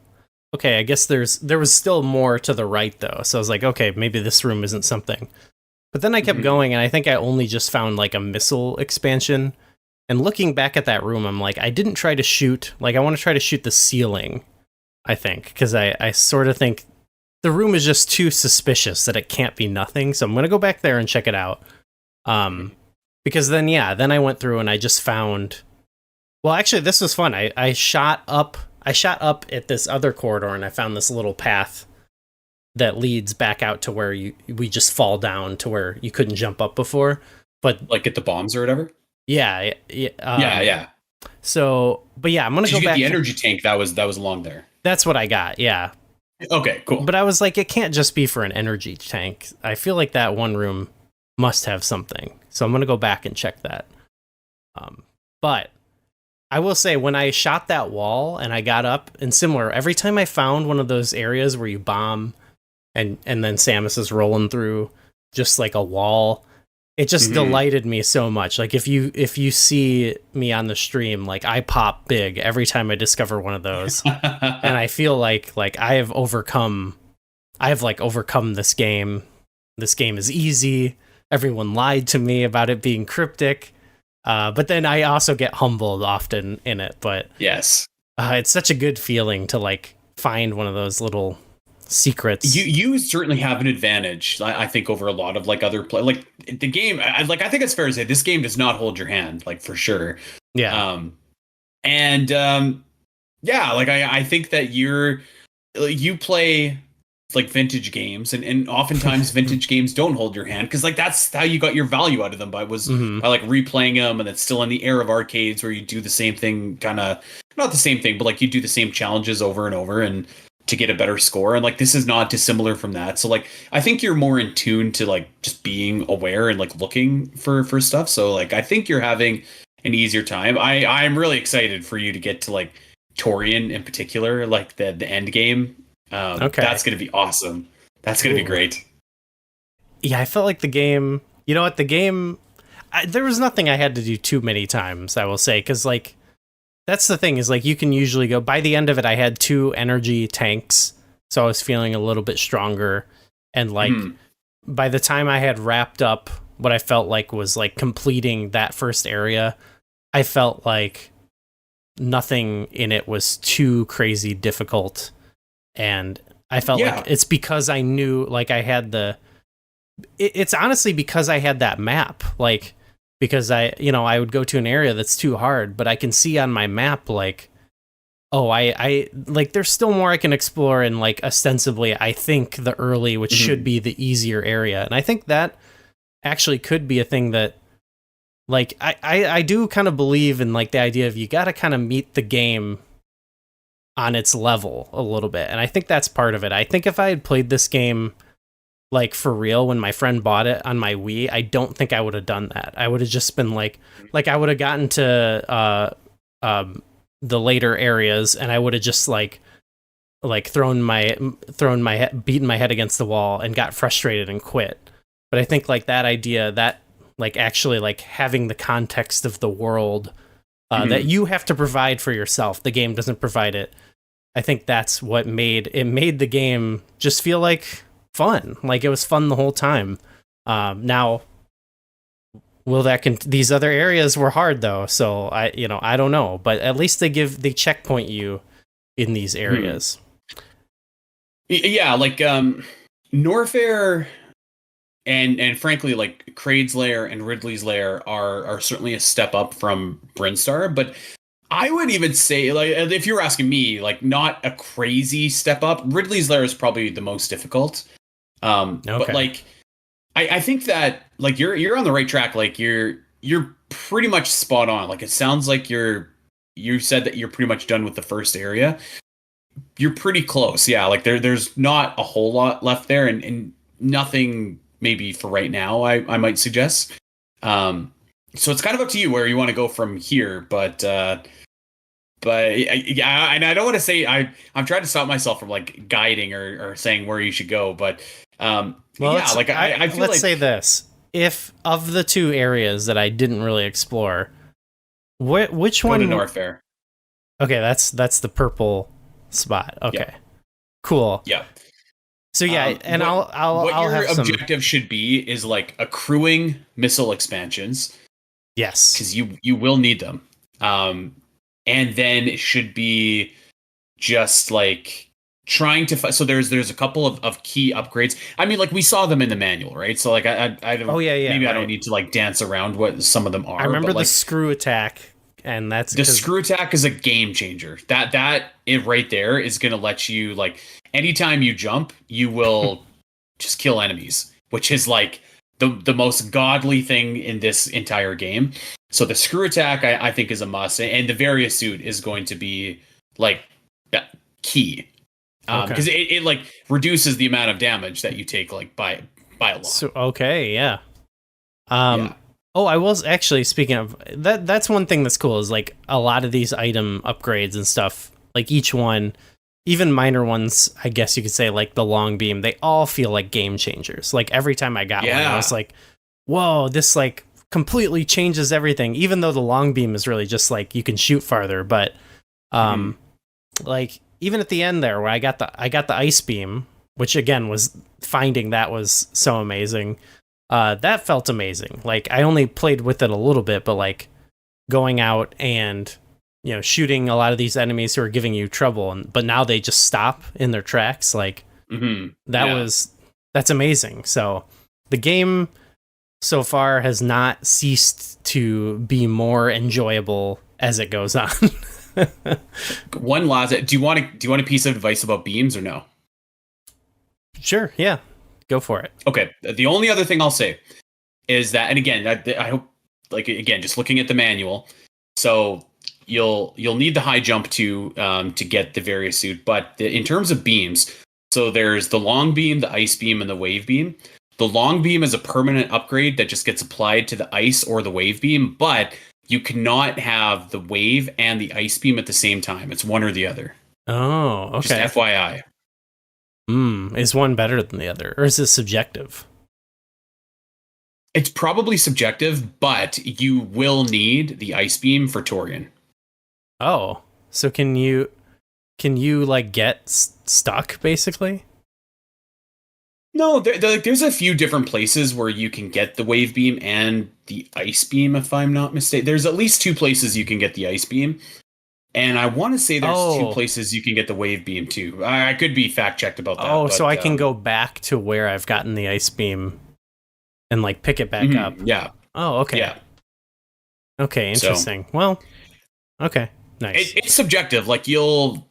okay, I guess there was still more to the right, though. So I was like, okay, maybe this room isn't something. But then I kept going, and I think I only just found like a missile expansion. And looking back at that room, I'm like, I didn't try to shoot. Like, I want to try to shoot the ceiling, I think, because I sort of think the room is just too suspicious that it can't be nothing. So I'm going to go back there and check it out. Because then I went through and I just found... Well, actually, this was fun. I shot up at this other corridor, and I found this little path that leads back out to where we just fall down to where you couldn't jump up before. But like get the bombs or whatever. Yeah. Yeah. So, but yeah, I'm gonna go back. The energy tank that was along there. That's what I got. Yeah. Okay. Cool. But I was like, it can't just be for an energy tank. I feel like that one room must have something. So I'm gonna go back and check that. But I will say, when I shot that wall and I got up, and similar, every time I found one of those areas where you bomb and then Samus is rolling through just like a wall, it just delighted me so much. Like if you see me on the stream, like I pop big every time I discover one of those. And I feel like I have overcome this game. This game is easy. Everyone lied to me about it being cryptic. But then I also get humbled often in it. But yes, it's such a good feeling to like find one of those little secrets. You certainly have an advantage, I think, over a lot of like other play. Like the game, I think it's fair to say this game does not hold your hand, like for sure. Yeah. Like I think that you play like vintage games, and oftentimes vintage games don't hold your hand, because like that's how you got your value out of them by like replaying them, and it's still in the era of arcades where you do the same thing, kind of not the same thing, but like you do the same challenges over and over, and to get a better score, and like this is not dissimilar from that. So like I think you're more in tune to like just being aware and like looking for stuff. So like I think you're having an easier time. I'm really excited for you to get to like Torian in particular, like the end game. Okay, that's gonna be awesome. That's gonna be great. Yeah, I felt like the game. You know what, the game. There was nothing I had to do too many times, I will say, because like. That's the thing, is like you can usually go, by the end of it, I had 2 energy tanks, so I was feeling a little bit stronger. And like by the time I had wrapped up what I felt like was like completing that first area, I felt like nothing in it was too crazy difficult. And I felt like it's because I knew, like I had it's honestly because I had that map, like, because I would go to an area that's too hard, but I can see on my map, like, oh, I like, there's still more I can explore, and like, ostensibly, I think the early, which should be the easier area. And I think that actually could be a thing that, like, I do kind of believe in, like, the idea of you got to kind of meet the game on its level a little bit. And I think that's part of it. I think if I had played this game like for real when my friend bought it on my Wii, I don't think I would have done that. I would have just been like I would have gotten to the later areas, and I would have just like beaten my head against the wall and got frustrated and quit. But I think like that idea, that like actually like having the context of the world that you have to provide for yourself, the game doesn't provide it. I think that's what made the game just feel like fun. Like it was fun the whole time. Now, will these other areas were hard though, so I don't know, but at least they checkpoint you in these areas. Yeah, like Norfair and frankly like Kraid's Lair and Ridley's Lair are certainly a step up from Brinstar, but I would even say, like, if you were asking me, like, not a crazy step up. Ridley's Lair is probably the most difficult. But like, I think that like you're on the right track. Like you're pretty much spot on. Like it sounds like you said that you're pretty much done with the first area. You're pretty close. Yeah. Like there's not a whole lot left there, and nothing maybe for right now, I might suggest. So it's kind of up to you where you want to go from here, but yeah, and I don't want to say I'm trying to stop myself from like guiding or saying where you should go, but well, yeah, like I feel let's say this: if of the 2 areas that I didn't really explore, which one? Go to Norfair. Okay, that's the purple spot. Okay, yeah. Cool. Yeah. So yeah, and I'll your have objective should be is like accruing missile expansions. Yes, because you will need them. And then it should be just like trying to so there's a couple of key upgrades. I mean, like we saw them in the manual, right? So like I don't. Oh yeah. Maybe right. I don't need to like dance around what some of them are. I remember the like, screw attack, and that's the screw attack is a game changer. That it right there is going to let you like anytime you jump, you will just kill enemies, which is like the most godly thing in this entire game. So the screw attack, I think, is a must, and the various suit is going to be like key because it like reduces the amount of damage that you take like by a lot. So yeah. Oh, I was actually speaking of that. That's one thing that's cool is like a lot of these item upgrades and stuff. Like each one, even minor ones, I guess you could say, like the long beam, they all feel like game changers. Like every time I got one, I was like, "Whoa, this like." Completely changes everything, even though the long beam is really just like you can shoot farther, but like even at the end there where I got the ice beam, which again was finding that was so amazing. That felt amazing. Like I only played with it a little bit, but like going out and shooting a lot of these enemies who are giving you trouble, but now they just stop in their tracks. Like that's amazing. So the game so far has not ceased to be more enjoyable as it goes on. One last, do you want a piece of advice about beams or no? Sure, yeah, go for it. Okay, the only other thing I'll say is that, and again, I hope, like again, just looking at the manual. So you'll need the high jump to get the various suit. But in terms of beams, so there's the long beam, the ice beam, and the wave beam. The long beam is a permanent upgrade that just gets applied to the ice or the wave beam, but you cannot have the wave and the ice beam at the same time. It's one or the other. Oh, okay. Just FYI. Is one better than the other, or is it subjective? It's probably subjective, but you will need the ice beam for Torian. Oh, so can you like get stuck basically? No, there's a few different places where you can get the wave beam and the ice beam, if I'm not mistaken. There's at least 2 places you can get the ice beam. And I want to say there's 2 places you can get the wave beam too. I could be fact checked about that. Oh, so I can go back to where I've gotten the ice beam and like pick it back up. Yeah. Oh, okay. Yeah. Okay, interesting. So, well, okay, nice. It's subjective. Like you'll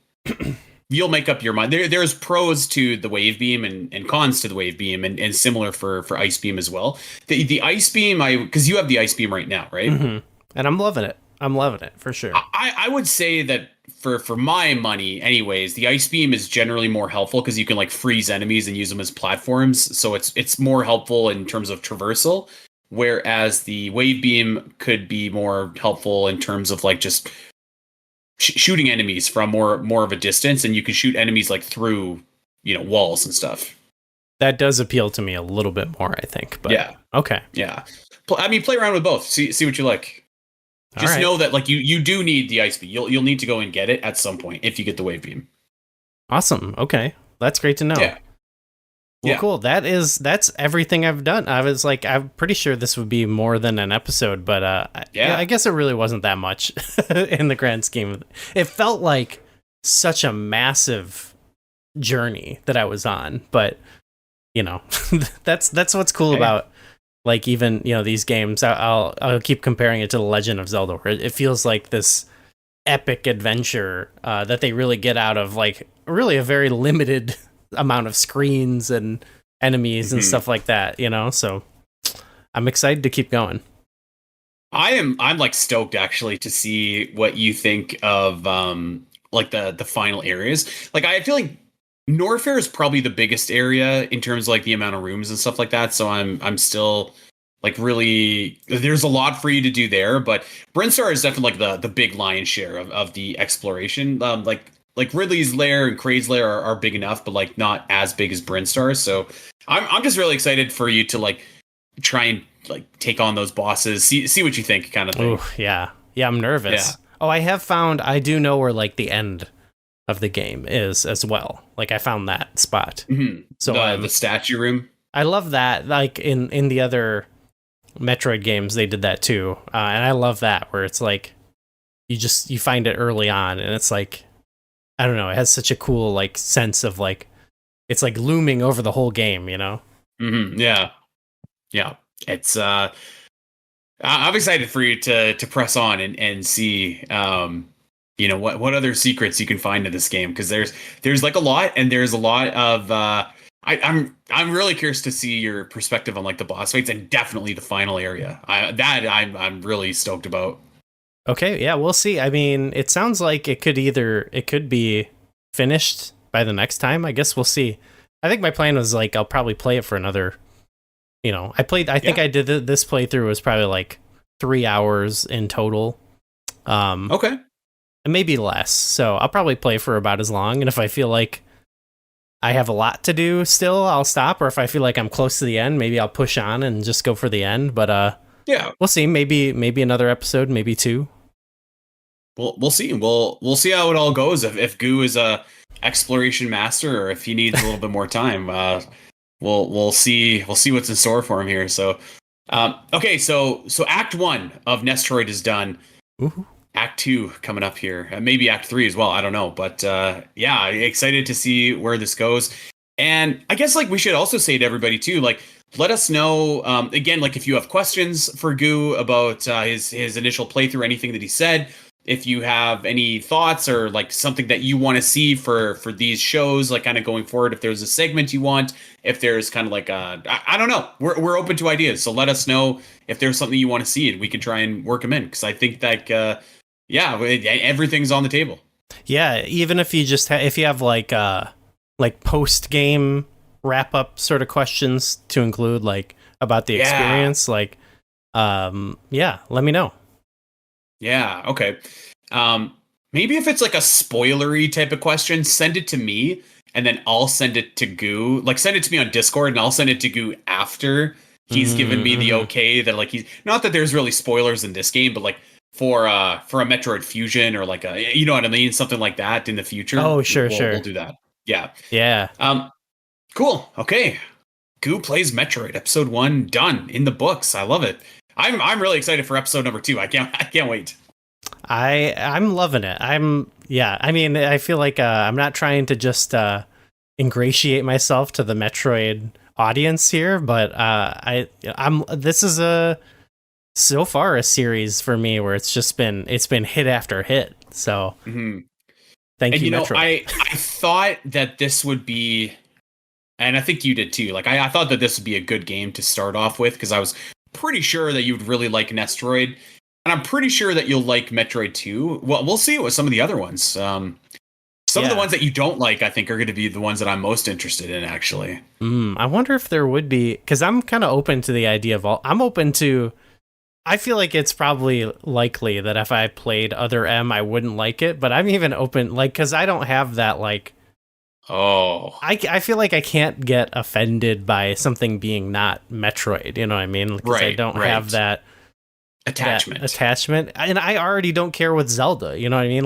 make up your mind. There's pros to the wave beam and cons to the wave beam, and similar for ice beam as well. The ice beam, because you have the ice beam right now, right? Mm-hmm. And I'm loving it. I'm loving it for sure. I would say that for my money, anyways, the ice beam is generally more helpful because you can like freeze enemies and use them as platforms. So it's more helpful in terms of traversal. Whereas the wave beam could be more helpful in terms of like just shooting enemies from more of a distance, and you can shoot enemies like through walls and stuff. That does appeal to me a little bit more, I think. But yeah, okay, yeah. I mean, play around with both. See what you like. Just know that like you do need the ice beam. You'll need to go and get it at some point if you get the wave beam. Awesome. Okay, that's great to know. Yeah. Well, cool. That's everything I've done. I was like, I'm pretty sure this would be more than an episode, but I guess it really wasn't that much in the grand scheme of it. It felt like such a massive journey that I was on, but that's what's cool about like even these games. I'll keep comparing it to The Legend of Zelda, where it feels like this epic adventure that they really get out of like really a very limited amount of screens and enemies and stuff like that, so I'm excited to keep going. I'm like stoked actually to see what you think of like the final areas. Like I feel like Norfair is probably the biggest area in terms of like the amount of rooms and stuff like that, so I'm still like really, there's a lot for you to do there, but Brinstar is definitely like the big lion's share of the exploration. Like Ridley's Lair and Kraid's Lair are big enough, but like not as big as Brinstar. So I'm just really excited for you to like try and like take on those bosses, see what you think, kind of thing. Ooh, yeah, I'm nervous. Yeah. Oh, I do know where like the end of the game is as well. Like I found that spot. Mm-hmm. So the statue room. I love that. Like in the other Metroid games, they did that too, and I love that where it's like you find it early on, and it's like, I don't know, it has such a cool like sense of like it's like looming over the whole game, Mm-hmm. Yeah. It's I'm excited for you to press on and see what other secrets you can find in this game, because there's like a lot, and there's a lot of I'm really curious to see your perspective on like the boss fights and definitely the final area. I'm really stoked about. Okay, yeah, we'll see. I mean, it sounds like it could be finished by the next time. I guess we'll see. I think my plan was like I'll probably play it for another. I think I did this playthrough was probably like 3 hours in total. Okay. And maybe less. So I'll probably play for about as long. And if I feel like I have a lot to do still, I'll stop. Or if I feel like I'm close to the end, maybe I'll push on and just go for the end. But yeah, we'll see. Maybe another episode, maybe 2. We'll see. We'll see how it all goes. If Goo is a exploration master, or if he needs a little bit more time, we'll see what's in store for him here. So, okay, so Act 1 of Nestroid is done. Ooh. Act 2 coming up here, maybe Act 3 as well. I don't know, but yeah, excited to see where this goes. And I guess like we should also say to everybody too, like let us know again, like if you have questions for Goo about his initial playthrough, anything that he said. If you have any thoughts or like something that you want to see for these shows, like kind of going forward, if there's a segment you want, if there's kind of like I don't know, we're open to ideas. So let us know if there's something you want to see, and we can try and work them in. Because I think that yeah, everything's on the table. Yeah, even if you just if you have like post game wrap up sort of questions to include like about the experience, like yeah, let me know. Yeah, okay. Maybe if it's like a spoilery type of question, send it to me and then I'll send it to Goo. Like send it to me on Discord and I'll send it to Goo after he's given me the okay that like he's not that there's really spoilers in this game, but like for a Metroid Fusion or like a, you know what I mean, something like that in the future. Oh, sure, we'll do that. Yeah. Yeah. Cool. Okay. Goo Plays Metroid, episode 1 done in the books. I love it. I'm really excited for episode number 2. I can't wait. I'm loving it. I mean, I feel like I'm not trying to just ingratiate myself to the Metroid audience here, but this is so far a series for me where it's been hit after hit. So thank you, Metroid. I thought that this would be, and I think you did too. Like I thought that this would be a good game to start off with because I was pretty sure that you'd really like Nestroid. And I'm pretty sure that you'll like Metroid 2. Well, we'll see with some of the other ones. Some of the ones that you don't like, I think, are going to be the ones that I'm most interested in, actually. I wonder if there would be, because I'm kind of open to the idea of I feel like it's probably likely that if I played Other M, I wouldn't like it. But I'm even open, like, because I don't have that, like, I feel like I can't get offended by something being not Metroid. You know what I mean? Because I don't have that attachment, and I already don't care with Zelda. You know what I mean?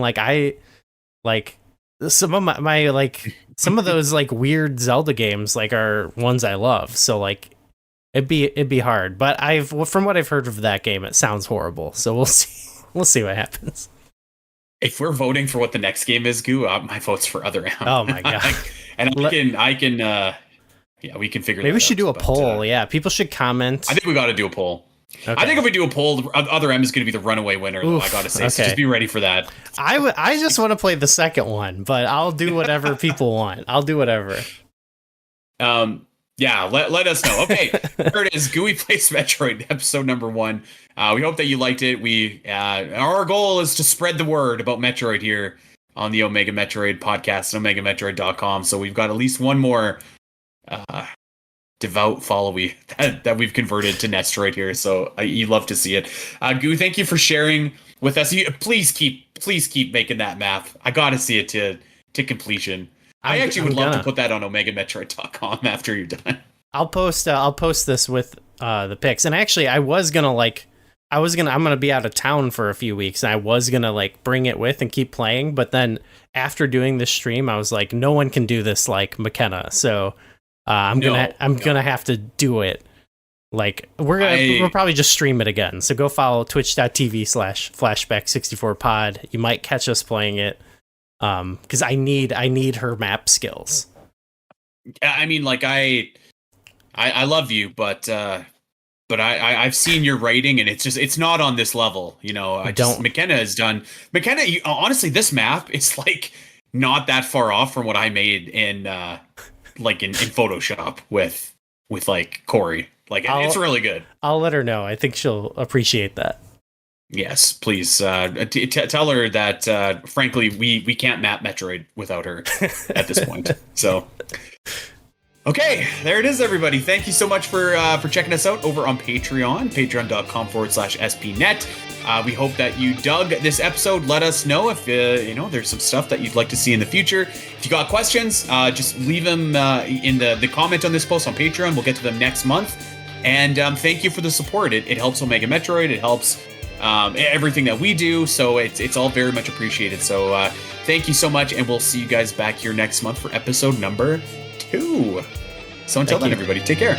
Like some of my like some of those like weird Zelda games like are ones I love. So like it'd be hard. But from what I've heard of that game, it sounds horrible. So we'll see what happens. If we're voting for what the next game is, Goo, my vote's for Other M. Oh my god! And I can yeah, we can figure. Maybe we should do a poll. Yeah, people should comment. I think we got to do a poll. Okay. I think if we do a poll, Other M is going to be the runaway winner. Though, I gotta say, so just be ready for that. I just want to play the second one, but I'll do whatever people want. I'll do whatever. Yeah, let us know. Okay, there it is. Gooey Plays Metroid, episode number 1. We hope that you liked it. Our goal is to spread the word about Metroid here on the Omega Metroid podcast and OmegaMetroid.com. So we've got at least one more devout followee that we've converted to Nestroid here, so you love to see it. Goo, thank you for sharing with us. Please keep making that math. I gotta see it to completion. I actually would love to put that on OmegaMetroid.com after you're done. I'll post this with the pics. And actually, I'm gonna be out of town for a few weeks, and I was gonna like bring it with and keep playing. But then after doing this stream, I was like, no one can do this like McKenna. So I'm gonna have to do it. Like we'll probably just stream it again. So go follow twitch.tv/flashback64pod. You might catch us playing it. Because I need her map skills. I mean, like I love you, but I've seen your writing, and it's not on this level. You know, McKenna has done. McKenna, honestly, this map is like not that far off from what I made in Photoshop with like Corey. Like it's really good. I'll let her know. I think she'll appreciate that. Yes, please tell her that. Frankly, we can't map Metroid without her at this point. So, okay, there it is, everybody. Thank you so much for checking us out over on Patreon, patreon.com/spnet. We hope that you dug this episode. Let us know if there's some stuff that you'd like to see in the future. If you got questions, just leave them in the comment on this post on Patreon. We'll get to them next month. And thank you for the support. It helps Omega Metroid. It helps everything that we do, so it's all very much appreciated. So thank you so much, and we'll see you guys back here next month for episode number 2. So until then, everybody, take care.